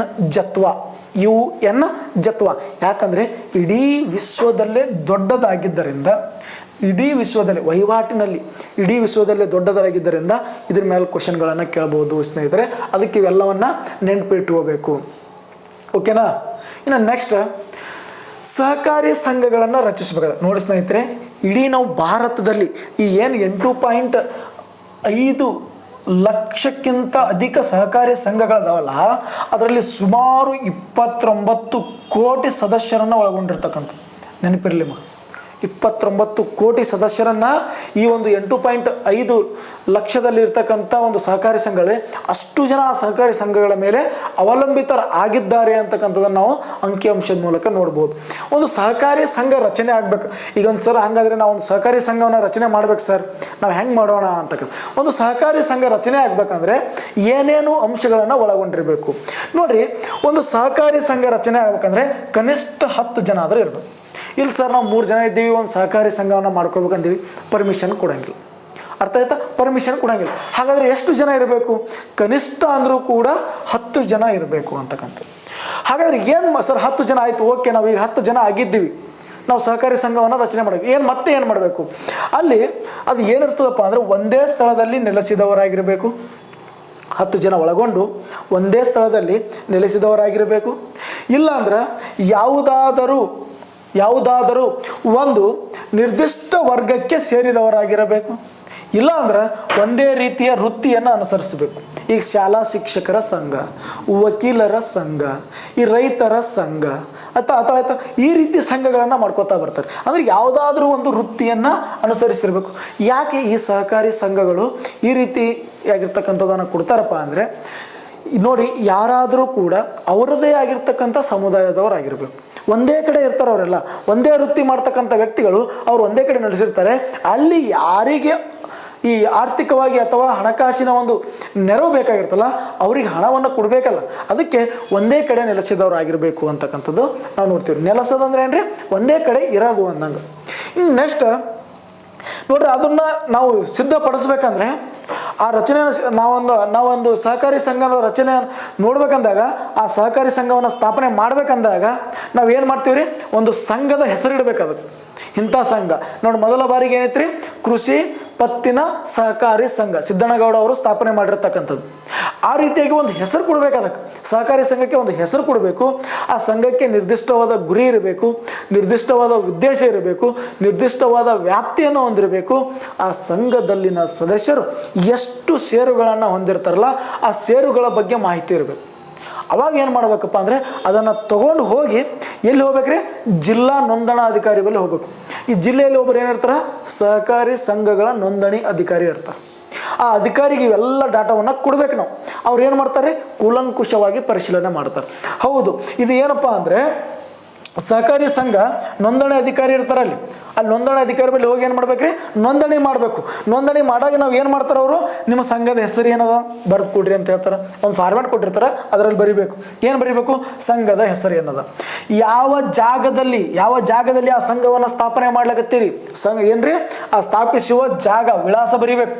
ಜತ್ವಾ. ಯಾಕಂದರೆ ಇಡೀ ವಿಶ್ವದಲ್ಲೇ ದೊಡ್ಡದಾಗಿದ್ದರಿಂದ ಇಡೀ ವಿಶ್ವದಲ್ಲಿ ವಹಿವಾಟಿನಲ್ಲಿ ಇಡೀ ವಿಶ್ವದಲ್ಲೇ ದೊಡ್ಡದಾಗಿದ್ದರಿಂದ ಇದ್ರ ಮೇಲೆ ಕ್ವಶನ್ಗಳನ್ನು ಕೇಳ್ಬೋದು ಸ್ನೇಹಿತರೆ. ಅದಕ್ಕೆ ಇವೆಲ್ಲವನ್ನು ನೆನಪಿಟ್ಕೋಬೇಕು. ಓಕೆನಾ? ಇನ್ನು ನೆಕ್ಸ್ಟ್ ಸಹಕಾರಿ ಸಂಘಗಳನ್ನು ರಚಿಸಬೇಕಾದ್ರೆ ನೋಡಿ ಸ್ನೇಹಿತರೆ, ಇಡೀ ನಾವು ಭಾರತದಲ್ಲಿ ಈ ಏನು 8.5 ಲಕ್ಷಕ್ಕಿಂತ ಅಧಿಕ ಸಹಕಾರಿ ಸಂಘಗಳದಾವಲ್ಲ, ಅದರಲ್ಲಿ ಸುಮಾರು 29 ಕೋಟಿ ಸದಸ್ಯರನ್ನು ಒಳಗೊಂಡಿರ್ತಕ್ಕಂಥದ್ದು. ನೆನಪಿರಲಿಮ್ಮ, 29 ಕೋಟಿ ಸದಸ್ಯರನ್ನು ಈ ಒಂದು 8.5 ಲಕ್ಷದಲ್ಲಿರ್ತಕ್ಕಂಥ ಒಂದು ಸಹಕಾರಿ ಸಂಘಗಳೇ ಅಷ್ಟು ಜನ ಆ ಸಹಕಾರಿ ಸಂಘಗಳ ಮೇಲೆ ಅವಲಂಬಿತರಾಗಿದ್ದಾರೆ ಅಂತಕ್ಕಂಥದ್ದನ್ನು ನಾವು ಅಂಕಿಅಂಶದ ಮೂಲಕ ನೋಡ್ಬೋದು. ಒಂದು ಸಹಕಾರಿ ಸಂಘ ರಚನೆ ಆಗಬೇಕು. ಈಗ ಒಂದು ಸರ್ ಹಾಗಾದರೆ ನಾವು ಒಂದು ಸಹಕಾರಿ ಸಂಘವನ್ನು ರಚನೆ ಮಾಡ್ಬೇಕು ಸರ್, ನಾವು ಹೆಂಗೆ ಮಾಡೋಣ ಅಂತಕ್ಕಂಥ ಒಂದು ಸಹಕಾರಿ ಸಂಘ ರಚನೆ ಆಗಬೇಕಂದ್ರೆ ಏನೇನು ಅಂಶಗಳನ್ನು ಒಳಗೊಂಡಿರಬೇಕು ನೋಡ್ರಿ. ಒಂದು ಸಹಕಾರಿ ಸಂಘ ರಚನೆ ಆಗ್ಬೇಕಂದ್ರೆ ಕನಿಷ್ಠ 10 ಜನ ಆದರೂ ಇರಬೇಕು. ಇಲ್ಲ ಸರ್ ನಾವು 3 ಜನ ಇದ್ದೀವಿ, ಒಂದು ಸಹಕಾರಿ ಸಂಘವನ್ನು ಮಾಡ್ಕೋಬೇಕಂತೀವಿ, ಪರ್ಮಿಷನ್ ಕೊಡೋಂಗಿಲ್ಲ. ಅರ್ಥ ಆಯ್ತಾ? ಪರ್ಮಿಷನ್ ಕೊಡೋಂಗಿಲ್ಲ. ಹಾಗಾದರೆ ಎಷ್ಟು ಜನ ಇರಬೇಕು? ಕನಿಷ್ಠ ಅಂದರೂ ಕೂಡ 10 ಜನ ಇರಬೇಕು ಅಂತಕ್ಕಂಥದ್ದು. ಹಾಗಾದರೆ ಏನು ಸರ್ 10 ಜನ ಆಯಿತು, ಓಕೆ, ನಾವು ಈಗ 10 ಜನ ಆಗಿದ್ದೀವಿ, ನಾವು ಸಹಕಾರಿ ಸಂಘವನ್ನು ರಚನೆ ಮಾಡಬೇಕು. ಮತ್ತೆ ಏನು ಮಾಡಬೇಕು? ಅಲ್ಲಿ ಅದು ಏನಿರ್ತದಪ್ಪ ಅಂದರೆ ಒಂದೇ ಸ್ಥಳದಲ್ಲಿ ನೆಲೆಸಿದವರಾಗಿರಬೇಕು. 10 ಜನ ಒಳಗೊಂಡು ಒಂದೇ ಸ್ಥಳದಲ್ಲಿ ನೆಲೆಸಿದವರಾಗಿರಬೇಕು. ಇಲ್ಲಾಂದ್ರೆ ಯಾವುದಾದರೂ ಒಂದು ನಿರ್ದಿಷ್ಟ ವರ್ಗಕ್ಕೆ ಸೇರಿದವರಾಗಿರಬೇಕು. ಇಲ್ಲ ಅಂದ್ರೆ ಒಂದೇ ರೀತಿಯ ವೃತ್ತಿಯನ್ನು ಅನುಸರಿಸಬೇಕು. ಈಗ ಶಾಲಾ ಶಿಕ್ಷಕರ ಸಂಘ, ವಕೀಲರ ಸಂಘ, ಈ ರೈತರ ಸಂಘ ಅಥವಾ ಈ ರೀತಿ ಸಂಘಗಳನ್ನು ಮಾಡ್ಕೋತಾ ಬರ್ತಾರೆ. ಅಂದರೆ ಯಾವುದಾದ್ರೂ ಒಂದು ವೃತ್ತಿಯನ್ನು ಅನುಸರಿಸಿರ್ಬೇಕು. ಯಾಕೆ ಈ ಸಹಕಾರಿ ಸಂಘಗಳು ಈ ರೀತಿಯಾಗಿರ್ತಕ್ಕಂಥದ್ದನ್ನು ಕೊಡ್ತಾರಪ್ಪ ಅಂದರೆ ನೋಡಿ, ಯಾರಾದರೂ ಕೂಡ ಅವರದೇ ಆಗಿರ್ತಕ್ಕಂಥ ಸಮುದಾಯದವರಾಗಿರ್ಬೇಕು. ಒಂದೇ ಕಡೆ ಇರ್ತಾರೆ ಅವರೆಲ್ಲ, ಒಂದೇ ವೃತ್ತಿ ಮಾಡ್ತಕ್ಕಂಥ ವ್ಯಕ್ತಿಗಳು ಅವರು ಒಂದೇ ಕಡೆ ನಡೆಸಿರ್ತಾರೆ. ಅಲ್ಲಿ ಯಾರಿಗೆ ಈ ಆರ್ಥಿಕವಾಗಿ ಅಥವಾ ಹಣಕಾಸಿನ ಒಂದು ನೆರವು ಬೇಕಾಗಿರ್ತಲ್ಲ, ಅವ್ರಿಗೆ ಹಣವನ್ನು ಕೊಡಬೇಕಲ್ಲ, ಅದಕ್ಕೆ ಒಂದೇ ಕಡೆ ನೆಲೆಸಿದವರಾಗಿರಬೇಕು ಅಂತಕ್ಕಂಥದ್ದು ನಾವು ನೋಡ್ತೀವಿ. ನೆಲೆಸೋದಂದ್ರೆ ಏನ್ರಿ? ಒಂದೇ ಕಡೆ ಇರೋದು ಅಂದಂಗೆ. ಇನ್ನು ನೆಕ್ಸ್ಟ್ ನೋಡ್ರಿ, ಅದನ್ನು ನಾವು ಸಿದ್ಧಪಡಿಸ್ಬೇಕಂದ್ರೆ ಆ ರಚನೆ ನಾವೊಂದು ಸಹಕಾರಿ ಸಂಘದ ರಚನೆ ನೋಡ್ಬೇಕಂದಾಗ, ಆ ಸಹಕಾರಿ ಸಂಘವನ್ನು ಸ್ಥಾಪನೆ ಮಾಡ್ಬೇಕಂದಾಗ ನಾವೇನು ಮಾಡ್ತೀವಿ ರೀ? ಒಂದು ಸಂಘದ ಹೆಸರಿಡ್ಬೇಕು. ಅದಕ್ಕೆ ಇಂಥ ಸಂಘ ನೋಡಿ, ಮೊದಲ ಬಾರಿಗೆ ಏನೈತ್ರಿ? ಕೃಷಿ ಪತ್ತಿನ ಸಹಕಾರಿ ಸಂಘ ಸಿದ್ದಣ್ಣಗೌಡ ಅವರು ಸ್ಥಾಪನೆ ಮಾಡಿರ್ತಕ್ಕಂಥದ್ದು. ಆ ರೀತಿಯಾಗಿ ಒಂದು ಹೆಸರು ಕೊಡಬೇಕು. ಅದಕ್ಕೆ ಸಹಕಾರಿ ಸಂಘಕ್ಕೆ ಒಂದು ಹೆಸರು ಕೊಡಬೇಕು. ಆ ಸಂಘಕ್ಕೆ ನಿರ್ದಿಷ್ಟವಾದ ಗುರಿ ಇರಬೇಕು, ನಿರ್ದಿಷ್ಟವಾದ ಉದ್ದೇಶ ಇರಬೇಕು, ನಿರ್ದಿಷ್ಟವಾದ ವ್ಯಾಪ್ತಿಯನ್ನು ಹೊಂದಿರಬೇಕು. ಆ ಸಂಘದಲ್ಲಿನ ಸದಸ್ಯರು ಎಷ್ಟು ಷೇರುಗಳನ್ನು ಹೊಂದಿರ್ತಾರಲ್ಲ, ಆ ಷೇರುಗಳ ಬಗ್ಗೆ ಮಾಹಿತಿ ಇರಬೇಕು. ಅವಾಗ ಏನು ಮಾಡಬೇಕಪ್ಪ ಅಂದರೆ ಅದನ್ನು ತಗೊಂಡು ಹೋಗಿ ಎಲ್ಲಿ ಹೋಗ್ಬೇಕ್ರಿ? ಜಿಲ್ಲಾ ನೋಂದಣಾಧಿಕಾರಿ ಬಳಿ ಹೋಗ್ಬೇಕು. ಈ ಜಿಲ್ಲೆಯಲ್ಲಿ ಒಬ್ಬರು ಏನಿರ್ತಾರೆ? ಸಹಕಾರಿ ಸಂಘಗಳ ನೋಂದಣಿ ಅಧಿಕಾರಿ ಇರ್ತಾರೆ. ಆ ಅಧಿಕಾರಿಗೆ ಇವೆಲ್ಲ ಡಾಟಾವನ್ನು ಕೊಡ್ಬೇಕು ನಾವು. ಅವ್ರು ಏನು ಮಾಡ್ತಾರೆ? ಕೂಲಂಕುಷವಾಗಿ ಪರಿಶೀಲನೆ ಮಾಡ್ತಾರೆ. ಹೌದು, ಇದು ಏನಪ್ಪ ಅಂದರೆ ಸಹಕಾರಿ ಸಂಘ ನೋಂದಣಿ ಅಧಿಕಾರಿ ಇರ್ತಾರೆ. ಅಲ್ಲಿ ನೋಂದಣಿ ಅಧಿಕಾರಿ ಬಳಿ ಹೋಗಿ ಏನು ಮಾಡ್ಬೇಕ್ರಿ? ನೋಂದಣಿ ಮಾಡಬೇಕು. ನೋಂದಣಿ ಮಾಡಾಗ ನಾವು ಏನು ಮಾಡ್ತಾರೆ? ಅವರು ನಿಮ್ಮ ಸಂಘದ ಹೆಸರು ಏನದ ಬರೆದು ಕೊಡ್ರಿ ಅಂತ ಹೇಳ್ತಾರೆ. ಒಂದು ಫಾರ್ಮ್ಯಾಟ್ ಕೊಟ್ಟಿರ್ತಾರೆ, ಅದರಲ್ಲಿ ಬರಿಬೇಕು. ಏನು ಬರಿಬೇಕು? ಸಂಘದ ಹೆಸರು ಏನದ, ಯಾವ ಜಾಗದಲ್ಲಿ ಆ ಸಂಘವನ್ನು ಸ್ಥಾಪನೆ ಮಾಡ್ಲಾಕತ್ತೀರಿ, ಸಂಘ ಏನ್ರಿ ಆ ಸ್ಥಾಪಿಸುವ ಜಾಗ ವಿಳಾಸ ಬರಿಬೇಕು.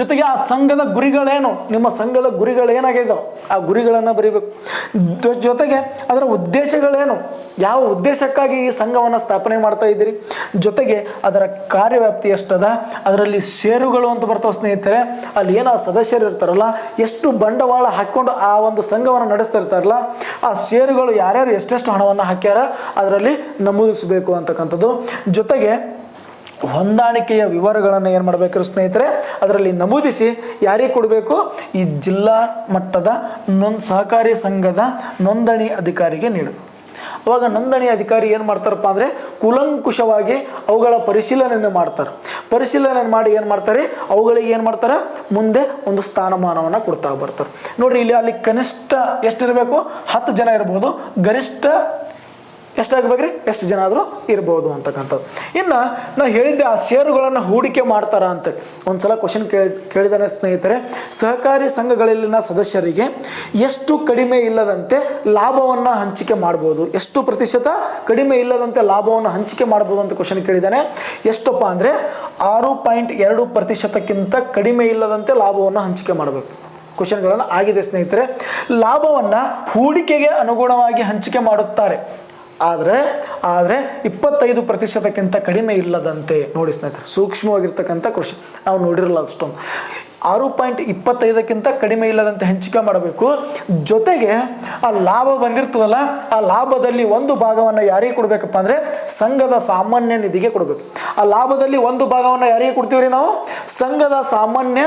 ಜೊತೆಗೆ ಆ ಸಂಘದ ಗುರಿಗಳೇನು, ನಿಮ್ಮ ಸಂಘದ ಗುರಿಗಳೇನಾಗಿದ್ದಾವೆ ಆ ಗುರಿಗಳನ್ನು ಬರಿಬೇಕು. ಜೊತೆಗೆ ಅದರ ಉದ್ದೇಶಗಳೇನು, ಯಾವ ಉದ್ದೇಶಕ್ಕಾಗಿ ಈ ಸಂಘವನ್ನು ಸ್ಥಾಪನೆ ಮಾಡ್ತಾ ಇದ್ದೀರಿ, ಜೊತೆಗೆ ಅದರ ಕಾರ್ಯವ್ಯಾಪ್ತಿ ಎಷ್ಟದ, ಅದರಲ್ಲಿ ಷೇರುಗಳು ಅಂತ ಬರ್ತಾವೆ ಸ್ನೇಹಿತರೆ. ಅಲ್ಲಿ ಏನೋ ಸದಸ್ಯರು ಇರ್ತಾರಲ್ಲ, ಎಷ್ಟು ಬಂಡವಾಳ ಹಾಕ್ಕೊಂಡು ಆ ಒಂದು ಸಂಘವನ್ನು ನಡೆಸ್ತಾ ಇರ್ತಾರಲ್ಲ, ಆ ಷೇರುಗಳು ಯಾರ್ಯಾರು ಎಷ್ಟೆಷ್ಟು ಹಣವನ್ನು ಹಾಕ್ಯಾರ ಅದರಲ್ಲಿ ನಮೂದಿಸಬೇಕು ಅಂತಕ್ಕಂಥದ್ದು. ಜೊತೆಗೆ ಹೊಂದಾಣಿಕೆಯ ವಿವರಗಳನ್ನು ಏನು ಮಾಡಬೇಕು ಸ್ನೇಹಿತರೆ? ಅದರಲ್ಲಿ ನಮೂದಿಸಿ ಯಾರಿಗೆ ಕೊಡಬೇಕು? ಈ ಜಿಲ್ಲಾ ಮಟ್ಟದ ಸಹಕಾರಿ ಸಂಘದ ನೋಂದಣಿ ಅಧಿಕಾರಿಗೆ ನೀಡು. ಅವಾಗ ನೋಂದಣಿ ಅಧಿಕಾರಿ ಏನು ಮಾಡ್ತಾರಪ್ಪ ಅಂದರೆ ಕೂಲಂಕುಷವಾಗಿ ಅವುಗಳ ಪರಿಶೀಲನೆ ಮಾಡ್ತಾರೆ. ಪರಿಶೀಲನೆ ಮಾಡಿ ಏನು ಮಾಡ್ತಾರೆ? ಅವುಗಳಿಗೆ ಏನು ಮಾಡ್ತಾರೆ? ಮುಂದೆ ಒಂದು ಸ್ಥಾನಮಾನವನ್ನು ಕೊಡ್ತಾ ಬರ್ತಾರೆ. ನೋಡಿರಿ, ಅಲ್ಲಿ ಕನಿಷ್ಠ ಎಷ್ಟಿರಬೇಕು? 10 ಜನ ಇರ್ಬೋದು, ಗರಿಷ್ಠ ಎಷ್ಟಾಗಬೇಕ್ರಿ? ಎಷ್ಟು ಜನ ಆದರೂ ಇರ್ಬೋದು ಅಂತಕ್ಕಂಥದ್ದು. ಇನ್ನು ನಾವು ಹೇಳಿದ್ದೆ ಆ ಷೇರುಗಳನ್ನು ಹೂಡಿಕೆ ಮಾಡ್ತಾರ ಅಂತೇಳಿ ಒಂದು ಸಲ ಕ್ವಶನ್ ಕೇಳಿದಾನೆ ಸ್ನೇಹಿತರೆ. ಸಹಕಾರಿ ಸಂಘಗಳಲ್ಲಿನ ಸದಸ್ಯರಿಗೆ ಎಷ್ಟು ಕಡಿಮೆ ಇಲ್ಲದಂತೆ ಲಾಭವನ್ನು ಹಂಚಿಕೆ ಮಾಡ್ಬೋದು, ಎಷ್ಟು ಪ್ರತಿಶತ ಕಡಿಮೆ ಇಲ್ಲದಂತೆ ಲಾಭವನ್ನು ಹಂಚಿಕೆ ಮಾಡ್ಬೋದು ಅಂತ ಕ್ವಶನ್ ಕೇಳಿದ್ದಾನೆ. ಎಷ್ಟಪ್ಪ ಅಂದರೆ 6.2% ಕಡಿಮೆ ಇಲ್ಲದಂತೆ ಲಾಭವನ್ನು ಹಂಚಿಕೆ ಮಾಡಬೇಕು. ಕ್ವಶನ್ಗಳನ್ನು ಆಗಿದೆ ಸ್ನೇಹಿತರೆ. ಲಾಭವನ್ನು ಹೂಡಿಕೆಗೆ ಅನುಗುಣವಾಗಿ ಹಂಚಿಕೆ ಮಾಡುತ್ತಾರೆ. ಆದರೆ 25%ಕ್ಕಿಂತ ಕಡಿಮೆ ಇಲ್ಲದಂತೆ. ನೋಡಿ ಸ್ನೇಹಿತರೆ, ಸೂಕ್ಷ್ಮವಾಗಿರ್ತಕ್ಕಂಥ ಕೃಷಿ ನಾವು ನೋಡಿರಲ್ಲ ಅಷ್ಟೊಂದು. 6.25ಕ್ಕಿಂತ ಕಡಿಮೆ ಇಲ್ಲದಂತೆ ಹಂಚಿಕೆ ಮಾಡಬೇಕು. ಜೊತೆಗೆ ಆ ಲಾಭ ಬಂದಿರ್ತದಲ್ಲ, ಆ ಲಾಭದಲ್ಲಿ ಒಂದು ಭಾಗವನ್ನು ಯಾರಿಗೆ ಕೊಡಬೇಕಪ್ಪ ಅಂದರೆ ಸಂಘದ ಸಾಮಾನ್ಯ ನಿಧಿಗೆ ಕೊಡಬೇಕು. ಆ ಲಾಭದಲ್ಲಿ ಒಂದು ಭಾಗವನ್ನು ಯಾರಿಗೆ ಕೊಡ್ತೀವಿ ನಾವು? ಸಂಘದ ಸಾಮಾನ್ಯ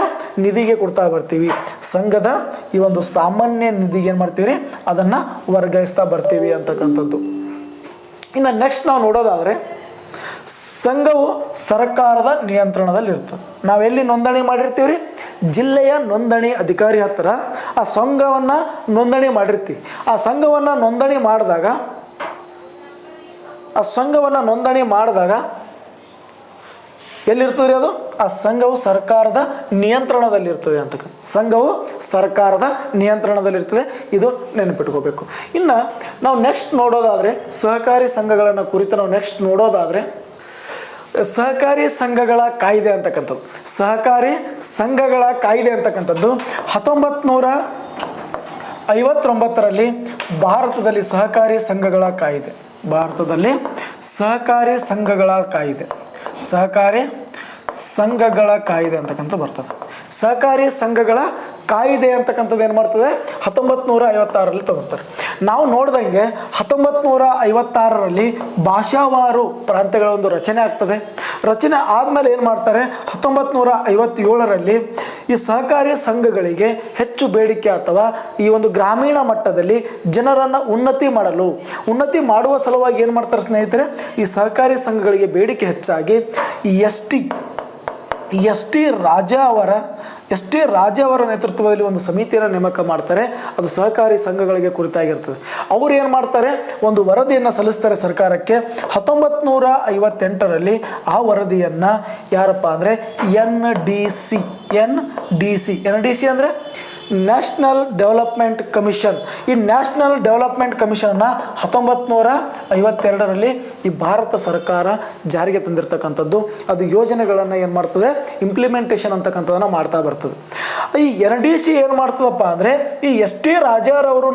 ನಿಧಿಗೆ ಕೊಡ್ತಾ ಬರ್ತೀವಿ. ಸಂಘದ ಈ ಒಂದು ಸಾಮಾನ್ಯ ನಿಧಿಗೆ ಏನು ಮಾಡ್ತೀವಿ? ಅದನ್ನು ವರ್ಗಾಯಿಸ್ತಾ ಬರ್ತೀವಿ ಅಂತಕ್ಕಂಥದ್ದು. ಇನ್ನು ನೆಕ್ಸ್ಟ್ ನಾವು ನೋಡೋದಾದರೆ, ಸಂಘವು ಸರ್ಕಾರದ ನಿಯಂತ್ರಣದಲ್ಲಿ ಇರ್ತದೆ. ನಾವೆಲ್ಲಿ ನೋಂದಣಿ ಮಾಡಿರ್ತೀವಿ ರೀ? ಜಿಲ್ಲೆಯ ನೋಂದಣಿ ಅಧಿಕಾರಿ ಹತ್ತಿರ ಆ ಸಂಘವನ್ನು ನೋಂದಣಿ ಮಾಡಿರ್ತೀವಿ. ಆ ಸಂಘವನ್ನು ನೋಂದಣಿ ಮಾಡಿದಾಗ ಎಲ್ಲಿರ್ತದೆ ಅದು? ಆ ಸಂಘವು ಸರ್ಕಾರದ ನಿಯಂತ್ರಣದಲ್ಲಿರ್ತದೆ ಅಂತಕ್ಕಂಥ. ಸಂಘವು ಸರ್ಕಾರದ ನಿಯಂತ್ರಣದಲ್ಲಿರ್ತದೆ. ಇದು ನೆನಪಿಟ್ಕೋಬೇಕು. ಇನ್ನು ನಾವು ನೆಕ್ಸ್ಟ್ ನೋಡೋದಾದರೆ, ಸಹಕಾರಿ ಸಂಘಗಳನ್ನು ಕುರಿತು ನಾವು ನೆಕ್ಸ್ಟ್ ನೋಡೋದಾದರೆ, ಸಹಕಾರಿ ಸಂಘಗಳ ಕಾಯ್ದೆ ಅಂತಕ್ಕಂಥದ್ದು. ಸಹಕಾರಿ ಸಂಘಗಳ ಕಾಯ್ದೆ ಅಂತಕ್ಕಂಥದ್ದು 1959ರಲ್ಲಿ ಭಾರತದಲ್ಲಿ ಸಹಕಾರಿ ಸಂಘಗಳ ಕಾಯ್ದೆ ಅಂತಕ್ಕಂಥ ಬರ್ತದೆ. ಸಹಕಾರಿ ಸಂಘಗಳ ಕಾಯ್ದೆ ಅಂತಕ್ಕಂಥದ್ದು ಏನು ಮಾಡ್ತದೆ? 1956ರಲ್ಲಿ ತಗೋತಾರೆ. ನಾವು ನೋಡ್ದಂಗೆ 1956ರಲ್ಲಿ ಭಾಷಾವಾರು ಪ್ರಾಂತ್ಯಗಳ ಒಂದು ರಚನೆ ಆಗ್ತದೆ. ರಚನೆ ಆದಮೇಲೆ ಏನು ಮಾಡ್ತಾರೆ? 1957ರಲ್ಲಿ ಈ ಸಹಕಾರಿ ಸಂಘಗಳಿಗೆ ಹೆಚ್ಚು ಬೇಡಿಕೆ ಅಥವಾ ಈ ಒಂದು ಗ್ರಾಮೀಣ ಮಟ್ಟದಲ್ಲಿ ಜನರನ್ನು ಉನ್ನತಿ ಮಾಡುವ ಸಲುವಾಗಿ ಏನು ಮಾಡ್ತಾರೆ ಸ್ನೇಹಿತರೆ? ಈ ಸಹಕಾರಿ ಸಂಘಗಳಿಗೆ ಬೇಡಿಕೆ ಹೆಚ್ಚಾಗಿ ಈ ಎಸ್ ಟಿ ರಾಜ ಅವರ ನೇತೃತ್ವದಲ್ಲಿ ಒಂದು ಸಮಿತಿಯನ್ನು ನೇಮಕ ಮಾಡ್ತಾರೆ. ಅದು ಸಹಕಾರಿ ಸಂಘಗಳಿಗೆ ಕುರಿತಾಗಿರ್ತದೆ. ಅವರು ಏನು ಮಾಡ್ತಾರೆ? ಒಂದು ವರದಿಯನ್ನು ಸಲ್ಲಿಸ್ತಾರೆ ಸರ್ಕಾರಕ್ಕೆ. 1958ರಲ್ಲಿ ಆ ವರದಿಯನ್ನು ಯಾರಪ್ಪ ಅಂದರೆ NDC ಅಂದರೆ ನ್ಯಾಷನಲ್ ಡೆವಲಪ್ಮೆಂಟ್ ಕಮಿಷನ್. ಈ ನ್ಯಾಷನಲ್ ಡೆವಲಪ್ಮೆಂಟ್ ಕಮಿಷನ್ನ 1952ರಲ್ಲಿ ಈ ಭಾರತ ಸರ್ಕಾರ ಜಾರಿಗೆ ತಂದಿರತಕ್ಕಂಥದ್ದು. ಅದು ಯೋಜನೆಗಳನ್ನು ಏನು ಮಾಡ್ತದೆ? ಇಂಪ್ಲಿಮೆಂಟೇಷನ್ ಅಂತಕ್ಕಂಥದ್ದನ್ನು ಮಾಡ್ತಾ ಬರ್ತದೆ. ಈ NDC ಏನು ಮಾಡ್ತದಪ್ಪ ಅಂದರೆ, ಈ ಎಸ್ ಟಿ ರಾಜಾರವರು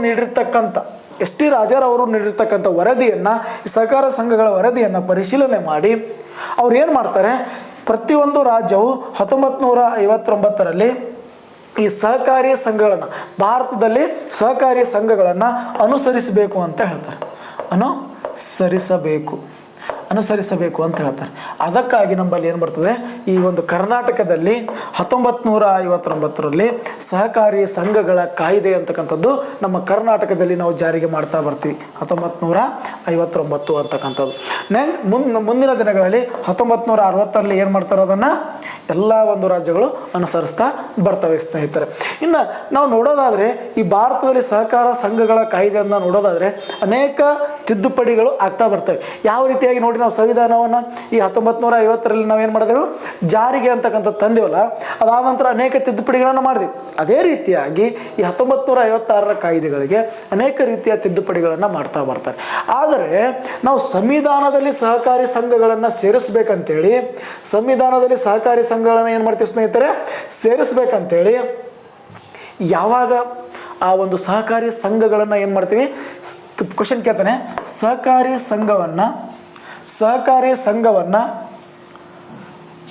ನೀಡಿರ್ತಕ್ಕಂಥ ವರದಿಯನ್ನು, ಸಹಕಾರ ಸಂಘಗಳ ವರದಿಯನ್ನು ಪರಿಶೀಲನೆ ಮಾಡಿ ಅವ್ರು ಏನು ಮಾಡ್ತಾರೆ? ಪ್ರತಿಯೊಂದು ರಾಜ್ಯವು 1959ರಲ್ಲಿ ಈ ಸಹಕಾರಿ ಸಂಘಗಳನ್ನು, ಭಾರತದಲ್ಲಿ ಸಹಕಾರಿ ಸಂಘಗಳನ್ನು ಅನುಸರಿಸಬೇಕು ಅಂತ ಹೇಳ್ತಾರೆ. ಅನುಸರಿಸಬೇಕು ಅಂತ ಹೇಳ್ತಾರೆ. ಅದಕ್ಕಾಗಿ ನಮ್ಮಲ್ಲಿ ಏನು ಬರ್ತದೆ? ಈ ಒಂದು ಕರ್ನಾಟಕದಲ್ಲಿ 1959ರಲ್ಲಿ ಸಹಕಾರಿ ಸಂಘಗಳ ಕಾಯ್ದೆ ಅಂತಕ್ಕಂಥದ್ದು ನಮ್ಮ ಕರ್ನಾಟಕದಲ್ಲಿ ನಾವು ಜಾರಿಗೆ ಮಾಡ್ತಾ ಬರ್ತೀವಿ. 1959 ಅಂತಕ್ಕಂಥದ್ದು. ಮುಂದಿನ ದಿನಗಳಲ್ಲಿ 1960ರಲ್ಲಿ ಏನು ಮಾಡ್ತಾರೆ? ಅದನ್ನು ಎಲ್ಲ ಒಂದು ರಾಜ್ಯಗಳು ಅನುಸರಿಸ್ತಾ ಬರ್ತವೆ ಸ್ನೇಹಿತರೆ. ಇನ್ನು ನಾವು ನೋಡೋದಾದರೆ, ಈ ಭಾರತದಲ್ಲಿ ಸಹಕಾರ ಸಂಘಗಳ ಕಾಯ್ದೆಯನ್ನು ನೋಡೋದಾದರೆ ಅನೇಕ ತಿದ್ದುಪಡಿಗಳು ಆಗ್ತಾ ಬರ್ತವೆ. ಯಾವ ರೀತಿಯಾಗಿ ನೋಡಿ, ನಾವು ಸಂವಿಧಾನವನ್ನು ಈ 1950ರಲ್ಲಿ ನಾವೇನು ಮಾಡಿದೆವು? ಜಾರಿಗೆ ಅಂತಕ್ಕಂಥದ್ದು ತಂದೆವಲ್ಲ, ಅದಾದ ನಂತರ ಅನೇಕ ತಿದ್ದುಪಡಿಗಳನ್ನು ಮಾಡಿದ್ವಿ. ಅದೇ ರೀತಿಯಾಗಿ ಈ 1956ರ ಕಾಯ್ದೆಗಳಿಗೆ ಅನೇಕ ರೀತಿಯ ತಿದ್ದುಪಡಿಗಳನ್ನು ಮಾಡ್ತಾ ಬರ್ತಾರೆ. ಆದರೆ ನಾವು ಸಂವಿಧಾನದಲ್ಲಿ ಸಹಕಾರಿ ಸಂಘಗಳನ್ನು ಸೇರಿಸ್ಬೇಕಂತೇಳಿ, ಸಂವಿಧಾನದಲ್ಲಿ ಸಹಕಾರಿ ಸಂಘಗಳನ್ನು ಏನು ಮಾಡ್ತೀವಿ ಸ್ನೇಹಿತರೆ? ಸೇರಿಸ್ಬೇಕಂತೇಳಿ ಯಾವಾಗ ಆ ಒಂದು ಸಹಕಾರಿ ಸಂಘಗಳನ್ನು ಏನು ಮಾಡ್ತೀವಿ? ಕ್ವಶನ್ ಕೇಳ್ತಾನೆ, ಸಹಕಾರಿ ಸಂಘವನ್ನು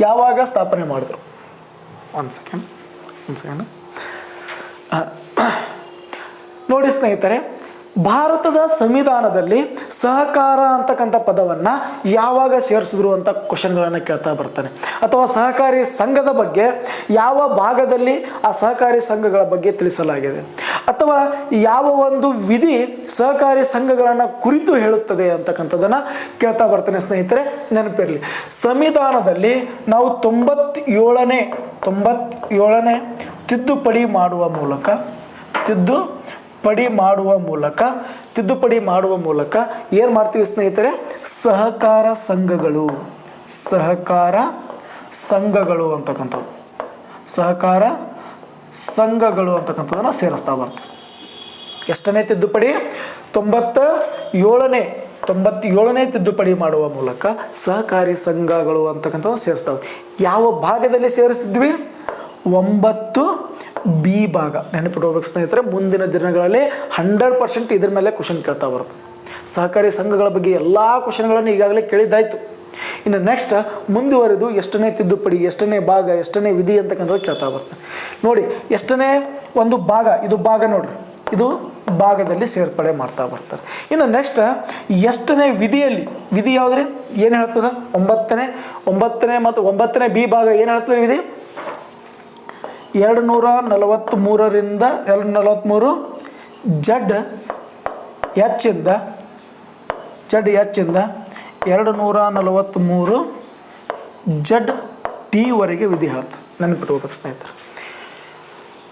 ಯಾವಾಗ ಸ್ಥಾಪನೆ ಮಾಡಿದ್ರು? ಒಂದು ಸೆಕೆಂಡ್ ನೋಡಿ ಸ್ನೇಹಿತರೆ, ಭಾರತದ ಸಂವಿಧಾನದಲ್ಲಿ ಸಹಕಾರ ಅಂತಕ್ಕಂಥ ಪದವನ್ನು ಯಾವಾಗ ಸೇರಿಸಿದ್ರು ಅಂತ ಕ್ವಶನ್ಗಳನ್ನು ಕೇಳ್ತಾ ಬರ್ತಾನೆ. ಅಥವಾ ಸಹಕಾರಿ ಸಂಘದ ಬಗ್ಗೆ ಯಾವ ಭಾಗದಲ್ಲಿ ಆ ಸಹಕಾರಿ ಸಂಘಗಳ ಬಗ್ಗೆ ತಿಳಿಸಲಾಗಿದೆ, ಅಥವಾ ಯಾವ ಒಂದು ವಿಧಿ ಸಹಕಾರಿ ಸಂಘಗಳನ್ನು ಕುರಿತು ಹೇಳುತ್ತದೆ ಅಂತಕ್ಕಂಥದ್ದನ್ನು ಕೇಳ್ತಾ ಬರ್ತಾನೆ ಸ್ನೇಹಿತರೆ. ನೆನಪಿರಲಿ, ಸಂವಿಧಾನದಲ್ಲಿ ನಾವು 97ನೇ ತಿದ್ದುಪಡಿ ಮಾಡುವ ಮೂಲಕ ಏನು ಮಾಡ್ತೀವಿ ಸ್ನೇಹಿತರೆ? ಸಹಕಾರ ಸಂಘಗಳು ಅಂತಕ್ಕಂಥದ್ದನ್ನು ಸೇರಿಸ್ತಾ ಬರ್ತೀವಿ. ಎಷ್ಟನೇ ತಿದ್ದುಪಡಿ? 97ನೇ ತಿದ್ದುಪಡಿ ಮಾಡುವ ಮೂಲಕ ಸಹಕಾರಿ ಸಂಘಗಳು ಅಂತಕ್ಕಂಥದ್ದು ಸೇರಿಸ್ತಾವೆ. ಯಾವ ಭಾಗದಲ್ಲಿ ಸೇರಿಸಿದ್ವಿ? 9B ಭಾಗ. ನೆನಪಿಟ್ಕೋಬೇಕು ಸ್ನೇಹಿತರೆ, ಮುಂದಿನ ದಿನಗಳಲ್ಲಿ 100% ಇದ್ರ ಮೇಲೆ ಕ್ವಶನ್ ಕೇಳ್ತಾ ಬರ್ತದೆ. ಸಹಕಾರಿ ಸಂಘಗಳ ಬಗ್ಗೆ ಎಲ್ಲ ಕ್ವಶನ್ಗಳನ್ನು ಈಗಾಗಲೇ ಕೇಳಿದ್ದಾಯಿತು. ಇನ್ನು ನೆಕ್ಸ್ಟ್ ಮುಂದುವರೆದು ಎಷ್ಟನೇ ತಿದ್ದುಪಡಿ, ಎಷ್ಟನೇ ಭಾಗ, ಎಷ್ಟನೇ ವಿಧಿ ಅಂತಕ್ಕಂಥದ್ದು ಕೇಳ್ತಾ ಬರ್ತಾರೆ. ನೋಡಿ, ಎಷ್ಟನೇ ಒಂದು ಭಾಗ, ಇದು ಭಾಗ ನೋಡ್ರಿ, ಇದು ಭಾಗದಲ್ಲಿ ಸೇರ್ಪಡೆ ಮಾಡ್ತಾ ಬರ್ತಾರೆ. ಇನ್ನು ನೆಕ್ಸ್ಟ್ ಎಷ್ಟನೇ ವಿಧಿಯಲ್ಲಿ, ವಿಧಿ ಯಾವುದ್ರಿ, ಏನು ಹೇಳ್ತದೆ, ಒಂಬತ್ತನೇ ಮತ್ತು 9ನೇ ಬಿ ಭಾಗ ಏನು ಹೇಳ್ತದೆ ವಿಧಿ, 243ರಿಂದ 243 ಜಡ್ ಎಚ್ಚಿಂದ 243 ಜಡ್ ಟಿ ವರೆಗೆ ವಿಧಿ ಹೇಳ್ತದೆ. ನೆನಪಿಟ್ಕೋಬೇಕು ಸ್ನೇಹಿತರೆ.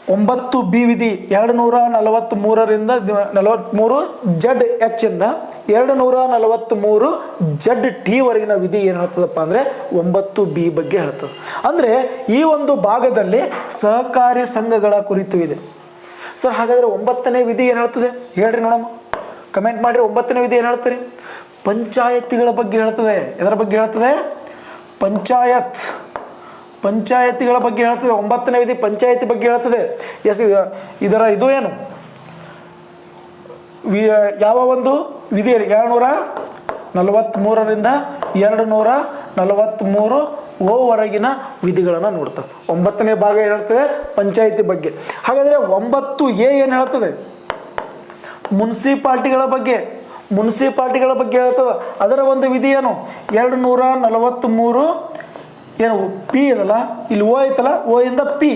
9 ಬಿ ವಿಧಿ 243ರಿಂದ 43 ಜಡ್ ಎಚ್ಚಿಂದ 243 ಜಡ್ ಟಿ ವರೆಗಿನ ವಿಧಿ ಏನು ಹೇಳ್ತದಪ್ಪ ಅಂದರೆ 9 ಬಿ ಬಗ್ಗೆ ಹೇಳ್ತದೆ. ಅಂದರೆ ಈ ಒಂದು ಭಾಗದಲ್ಲಿ ಸಹಕಾರಿ ಸಂಘಗಳ ಕುರಿತು ಇದೆ. ಸರ್ ಹಾಗಾದರೆ 9ನೇ ವಿಧಿ ಏನು ಹೇಳ್ತದೆ ಹೇಳ್ರಿ ನೋಡಮ್ಮ, ಕಮೆಂಟ್ ಮಾಡಿರಿ. 9ನೇ ವಿಧಿ ಏನು ಹೇಳ್ತೀರಿ, ಪಂಚಾಯತಿಗಳ ಬಗ್ಗೆ ಹೇಳ್ತದೆ. ಎದರ ಬಗ್ಗೆ ಹೇಳ್ತದೆ, ಪಂಚಾಯತಿಗಳ ಬಗ್ಗೆ ಹೇಳ್ತದೆ. 9ನೇ ವಿಧಿ ಪಂಚಾಯತಿ ಬಗ್ಗೆ ಹೇಳ್ತದೆ. ಇದರ ಇದು ಏನು, ಯಾವ ಒಂದು ವಿಧಿಯಲ್ಲಿ 243ರಿಂದ 243 ಓವರೆಗಿನ ವಿಧಿಗಳನ್ನು ನೋಡ್ತವೆ. 9ನೇ ಭಾಗ ಏನು ಹೇಳ್ತದೆ, ಪಂಚಾಯತಿ ಬಗ್ಗೆ. ಹಾಗಾದರೆ 9A ಏನು ಹೇಳ್ತದೆ, ಮುನ್ಸಿಪಾಲ್ಟಿಗಳ ಬಗ್ಗೆ ಹೇಳ್ತದೆ. ಅದರ ಒಂದು ವಿಧಿ ಏನು, 243 ಏನು ಪಿ ಇದಲ್ಲ, ಇಲ್ಲಿ ಓ ಐತಲ್ಲ, ಓ ಇಂದ ಪಿ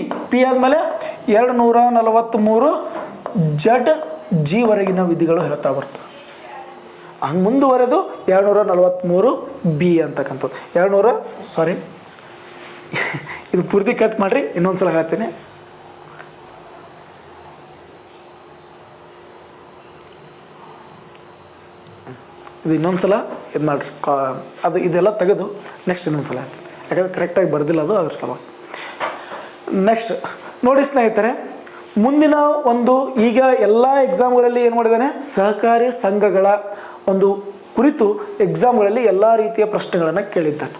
ಆದಮೇಲೆ 243 ಜಡ್ ಜಿ ವರೆಗಿನ ವಿಧಿಗಳು ಹೇಳ್ತಾ ಬರ್ತವೆ. ಹಂಗೆ ಮುಂದುವರೆದು 243 ಬಿ ಅಂತಕ್ಕಂಥದ್ದು. ಇದು ಪೂರ್ತಿ ಕಟ್ ಮಾಡಿರಿ, ಇನ್ನೊಂದ್ಸಲ ಹೇಳ್ತೀನಿ. ಇದು ಇನ್ನೊಂದ್ಸಲ ಇದು ಮಾಡಿರಿ, ಅದು ಇದೆಲ್ಲ ತೆಗೆದು ನೆಕ್ಸ್ಟ್ ಇನ್ನೊಂದ್ಸಲ ಹೇಳ್ತೀನಿ, ಯಾಕಂದರೆ ಕರೆಕ್ಟಾಗಿ ಬರ್ದಿಲ್ಲ ಅದು, ಅದ್ರ ಸಲ. ನೆಕ್ಸ್ಟ್ ನೋಡಿ ಸ್ನೇಹಿತರೆ, ಮುಂದಿನ ಒಂದು ಈಗ ಎಲ್ಲ ಎಕ್ಸಾಮ್ಗಳಲ್ಲಿ ಏನು ಮಾಡಿದ್ದಾನೆ, ಸಹಕಾರಿ ಸಂಘಗಳ ಒಂದು ಕುರಿತು ಎಕ್ಸಾಮ್ಗಳಲ್ಲಿ ಎಲ್ಲ ರೀತಿಯ ಪ್ರಶ್ನೆಗಳನ್ನು ಕೇಳಿದ್ದಾನೆ.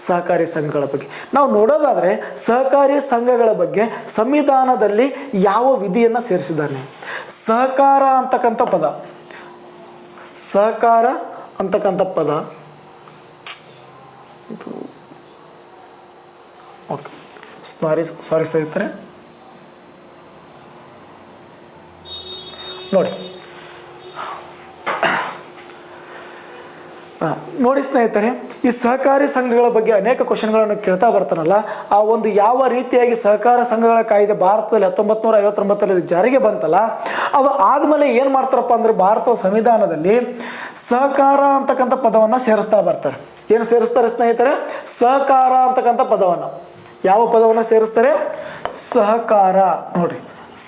ಸಹಕಾರಿ ಸಂಘಗಳ ಬಗ್ಗೆ ನಾವು ನೋಡೋದಾದರೆ, ಸಹಕಾರಿ ಸಂಘಗಳ ಬಗ್ಗೆ ಸಂವಿಧಾನದಲ್ಲಿ ಯಾವ ವಿಧಿಯನ್ನು ಸೇರಿಸಿದ್ದಾನೆ, ಸಹಕಾರ ಅಂತಕ್ಕಂಥ ಪದ ಓಕೆ, ಸಾರಿ ಸ್ನೇಹಿತರೆ. ನೋಡಿ ಸ್ನೇಹಿತರೆ, ಈ ಸಹಕಾರಿ ಸಂಘಗಳ ಬಗ್ಗೆ ಅನೇಕ ಕ್ವಶನ್ಗಳನ್ನು ಕೇಳ್ತಾ ಬರ್ತಾನಲ್ಲ, ಆ ಒಂದು ಯಾವ ರೀತಿಯಾಗಿ ಸಹಕಾರ ಸಂಘಗಳ ಕಾಯ್ದೆ ಭಾರತದಲ್ಲಿ 1959ರಲ್ಲಿ ಜಾರಿಗೆ ಬಂತಲ್ಲ, ಅದು ಆದಮೇಲೆ ಏನು ಮಾಡ್ತಾರಪ್ಪ ಅಂದರೆ, ಭಾರತದ ಸಂವಿಧಾನದಲ್ಲಿ ಸಹಕಾರ ಅಂತಕ್ಕಂಥ ಪದವನ್ನು ಸೇರಿಸ್ತಾ ಬರ್ತಾರೆ. ಏನು ಸೇರಿಸ್ತಾರೆ ಸ್ನೇಹಿತರೆ, ಸಹಕಾರ ಅಂತಕ್ಕಂಥ ಪದವನ್ನು. ಯಾವ ಪದವನ್ನು ಸೇರಿಸ್ತಾರೆ, ಸಹಕಾರ. ನೋಡಿ,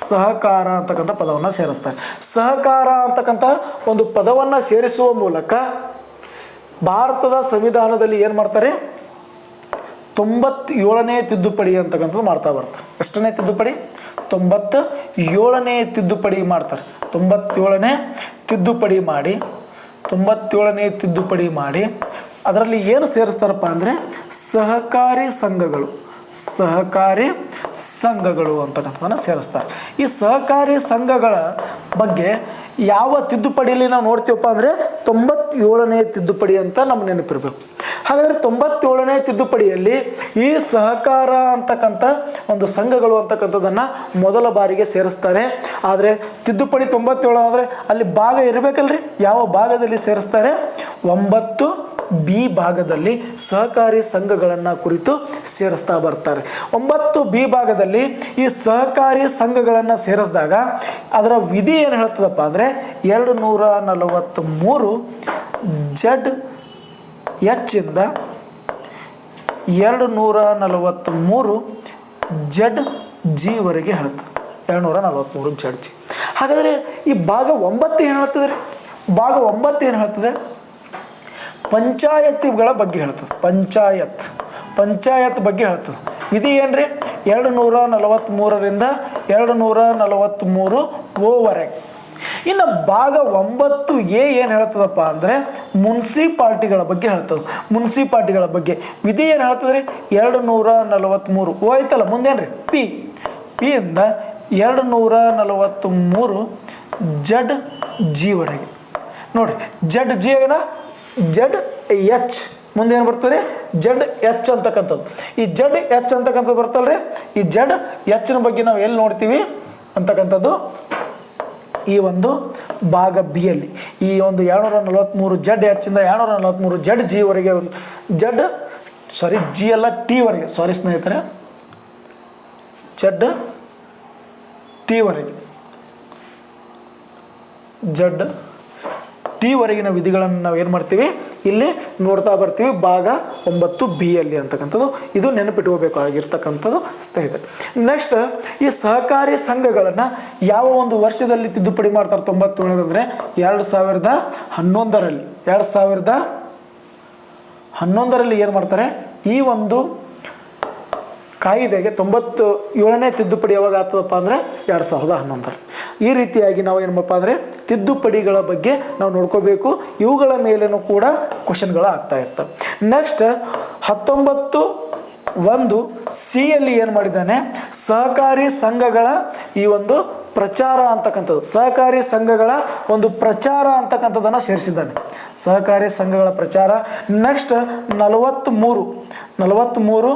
ಸಹಕಾರ ಅಂತಕ್ಕಂಥ ಪದವನ್ನು ಸೇರಿಸ್ತಾರೆ. ಸಹಕಾರ ಅಂತಕ್ಕಂಥ ಒಂದು ಪದವನ್ನು ಸೇರಿಸುವ ಮೂಲಕ ಭಾರತದ ಸಂವಿಧಾನದಲ್ಲಿ ಏನು ಮಾಡ್ತಾರೆ, 97ನೇ ತಿದ್ದುಪಡಿ ಅಂತಕ್ಕಂಥದ್ದು ಮಾಡ್ತಾ ಬರ್ತಾರೆ. ಎಷ್ಟನೇ ತಿದ್ದುಪಡಿ, 97ನೇ ತಿದ್ದುಪಡಿ ಮಾಡ್ತಾರೆ. 97ನೇ ತಿದ್ದುಪಡಿ ಮಾಡಿ ಅದರಲ್ಲಿ ಏನು ಸೇರಿಸ್ತಾರಪ್ಪ ಅಂದರೆ, ಸಹಕಾರಿ ಸಂಘಗಳು ಅಂತಕ್ಕಂಥದ್ದನ್ನು ಸೇರಿಸ್ತಾರೆ. ಈ ಸಹಕಾರಿ ಸಂಘಗಳ ಬಗ್ಗೆ ಯಾವ ತಿದ್ದುಪಡಿಯಲ್ಲಿ ನಾವು ನೋಡ್ತೀವಪ್ಪ ಅಂದರೆ, 97ನೇ ತಿದ್ದುಪಡಿ ಅಂತ ನಮ್ಗೆ ನೆನಪಿರಬೇಕು. ಹಾಗಾದರೆ 97ನೇ ತಿದ್ದುಪಡಿಯಲ್ಲಿ ಈ ಸಹಕಾರ ಅಂತಕ್ಕಂಥ ಒಂದು ಸಂಘಗಳು ಅಂತಕ್ಕಂಥದ್ದನ್ನು ಮೊದಲ ಬಾರಿಗೆ ಸೇರಿಸ್ತಾರೆ. ಆದರೆ ತಿದ್ದುಪಡಿ 97 ಅಂದರೆ ಅಲ್ಲಿ ಭಾಗ ಇರಬೇಕಲ್ರಿ, ಯಾವ ಭಾಗದಲ್ಲಿ ಸೇರಿಸ್ತಾರೆ, 9 ಬಿ ಭಾಗದಲ್ಲಿ ಸಹಕಾರಿ ಸಂಘಗಳನ್ನು ಕುರಿತು ಸೇರಿಸ್ತಾ ಬರ್ತಾರೆ. 9 ಬಿ ಭಾಗದಲ್ಲಿ ಈ ಸಹಕಾರಿ ಸಂಘಗಳನ್ನು ಸೇರಿಸಿದಾಗ ಅದರ ವಿಧಿ ಏನು ಹೇಳ್ತದಪ್ಪ ಅಂದರೆ, 243 ಜಡ್ ಎಚ್ಚಿಂದ 243 ಜಡ್ ಜಿ ವರೆಗೆ ಹೇಳ್ತದೆ. 243 ಜಡ್ ಜಿ. ಹಾಗಾದರೆ ಈ ಭಾಗ 9 ಏನು ಹೇಳ್ತದೆ ರೀ, ಭಾಗ 9 ಏನು ಹೇಳ್ತದೆ, ಪಂಚಾಯತಿಗಳ ಬಗ್ಗೆ ಹೇಳ್ತದೆ. ಪಂಚಾಯತ್ ಬಗ್ಗೆ ಹೇಳ್ತದೆ. ವಿಧಿ ಏನ್ರಿ, 243ರಿಂದ 243 ಓವರೆಗೆ. ಇನ್ನು ಭಾಗ 9A ಏನು ಹೇಳ್ತದಪ್ಪ ಅಂದರೆ, ಮುನ್ಸಿಪಾಲ್ಟಿಗಳ ಬಗ್ಗೆ ಹೇಳ್ತದೆ. ಮುನ್ಸಿಪಾಲ್ಟಿಗಳ ಬಗ್ಗೆ ವಿಧಿ ಏನು ಹೇಳ್ತದ್ರಿ, 243 ಓ ಐತಲ್ಲ, ಮುಂದೇನ್ರಿ ಪಿ ಇಂದ 243 ಜಡ್ ಜಿ ವರೆಗೆ. ನೋಡಿರಿ ಜಡ್ ಜಿ ಏನ ಜಡ್ ಎಚ್ ಮುಂದೆ ಏನು ಬರ್ತದೆ ಜಡ್ ಎಚ್ ಅಂತಕ್ಕಂಥದ್ದು. ಈ ಜಡ್ ಎಚ್ ಅಂತಕ್ಕಂಥದ್ದು ಬರ್ತಲ್ರಿ, ಈ ಜಡ್ ಎಚ್ನ ಬಗ್ಗೆ ನಾವು ಎಲ್ಲಿ ನೋಡ್ತೀವಿ ಅಂತಕ್ಕಂಥದ್ದು ಈ ಒಂದು ಭಾಗ ಬಿ ಯಲ್ಲಿ ಈ ಒಂದು 243 ಜಡ್ ಎಚ್ಚಿಂದ 243 ಜಡ್ ಜಿ ವರೆಗೆ ಜಡ್ ಜಿ ಅಲ್ಲ ಟಿ ವರೆಗೆ ಸ್ನೇಹಿತರೆ ಜಡ್ ಟಿ ವರೆಗೆ ಜಡ್ ಟಿ ವರೆಗಿನ ವಿಧಿಗಳನ್ನು ನಾವು ಏನು ಮಾಡ್ತೀವಿ ಇಲ್ಲಿ ನೋಡ್ತಾ ಬರ್ತೀವಿ ಭಾಗ 9 ಬಿ ಯಲ್ಲಿ ಅಂತಕ್ಕಂಥದ್ದು. ಇದು ನೆನಪಿಟ್ಕೋಬೇಕಾಗಿರ್ತಕ್ಕಂಥದ್ದು ಸ್ನೇಹಿತರೆ. ನೆಕ್ಸ್ಟ್ ಈ ಸಹಕಾರಿ ಸಂಘಗಳನ್ನು ಯಾವ ಒಂದು ವರ್ಷದಲ್ಲಿ ತಿದ್ದುಪಡಿ ಮಾಡ್ತಾರೆ 97 ಅಂದರೆ 2011ರಲ್ಲಿ ಏನು ಮಾಡ್ತಾರೆ ಈ ಒಂದು ಕಾಯಿದೆಗೆ 97ನೇ ತಿದ್ದುಪಡಿ ಯಾವಾಗ ಆಗ್ತದಪ್ಪ ಅಂದರೆ 2011ರಲ್ಲಿ. ಈ ರೀತಿಯಾಗಿ ನಾವು ಏನಪ್ಪ ಅಂದರೆ ತಿದ್ದುಪಡಿಗಳ ಬಗ್ಗೆ ನಾವು ನೋಡ್ಕೋಬೇಕು. ಇವುಗಳ ಮೇಲೇನೂ ಕೂಡ ಕ್ವಶನ್ಗಳು ಆಗ್ತಾ ಇರ್ತವೆ. ನೆಕ್ಸ್ಟ್ 19(1) ಸಿ ಯಲ್ಲಿ ಏನು ಮಾಡಿದ್ದಾನೆ ಸಹಕಾರಿ ಸಂಘಗಳ ಈ ಒಂದು ಪ್ರಚಾರ ಅಂತಕ್ಕಂಥದ್ದು ಸಹಕಾರಿ ಸಂಘಗಳ ಒಂದು ಪ್ರಚಾರ ಅಂತಕ್ಕಂಥದ್ದನ್ನು ಸೇರಿಸಿದ್ದಾನೆ. ಸಹಕಾರಿ ಸಂಘಗಳ ಪ್ರಚಾರ. ನೆಕ್ಸ್ಟ್ 43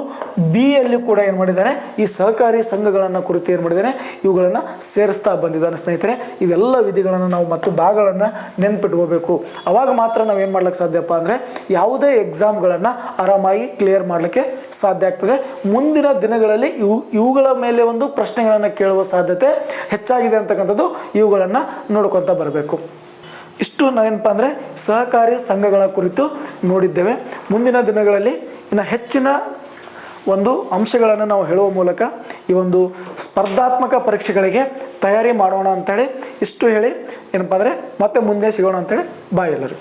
ಬಿ ಯಲ್ಲಿ ಕೂಡ ಏನು ಮಾಡಿದ್ದಾನೆ ಈ ಸಹಕಾರಿ ಸಂಘಗಳನ್ನು ಕುರಿತು ಏನು ಮಾಡಿದ್ದಾನೆ ಇವುಗಳನ್ನು ಸೇರಿಸ್ತಾ ಬಂದಿದ್ದಾನೆ ಸ್ನೇಹಿತರೆ. ಇವೆಲ್ಲ ವಿಧಿಗಳನ್ನು ನಾವು ಮತ್ತು ಭಾಗಗಳನ್ನು ನೆನ್ಪಿಟ್ಕೋಬೇಕು. ಅವಾಗ ಮಾತ್ರ ನಾವು ಏನು ಮಾಡ್ಲಿಕ್ಕೆ ಸಾಧ್ಯಪ್ಪ ಅಂದರೆ ಯಾವುದೇ ಎಕ್ಸಾಮ್ಗಳನ್ನು ಆರಾಮಾಗಿ ಕ್ಲಿಯರ್ ಮಾಡಲಿಕ್ಕೆ ಸಾಧ್ಯ ಆಗ್ತದೆ. ಮುಂದಿನ ದಿನಗಳಲ್ಲಿ ಇವುಗಳ ಮೇಲೆ ಒಂದು ಪ್ರಶ್ನೆಗಳನ್ನು ಕೇಳುವ ಸಾಧ್ಯತೆ ಹೆಚ್ಚಾಗಿದೆ ಅಂತಕ್ಕಂಥದ್ದು ಇವುಗಳನ್ನು ನೋಡ್ಕೊತಾ ಬರಬೇಕು. ಇಷ್ಟು ನಾವೇನಪ್ಪ ಅಂದರೆ ಸಹಕಾರಿ ಸಂಘಗಳ ಕುರಿತು ನೋಡಿದ್ದೇವೆ. ಮುಂದಿನ ದಿನಗಳಲ್ಲಿ ಇನ್ನು ಹೆಚ್ಚಿನ ಒಂದು ಅಂಶಗಳನ್ನು ನಾವು ಹೇಳುವ ಮೂಲಕ ಈ ಒಂದು ಸ್ಪರ್ಧಾತ್ಮಕ ಪರೀಕ್ಷೆಗಳಿಗೆ ತಯಾರಿ ಮಾಡೋಣ ಅಂಥೇಳಿ ಇಷ್ಟು ಹೇಳಿ ಏನಪ್ಪ ಅಂದರೆ ಮತ್ತೆ ಮುಂದೆ ಸಿಗೋಣ ಅಂಥೇಳಿ ಬಾಯ್ ಎಲ್ಲರೂ.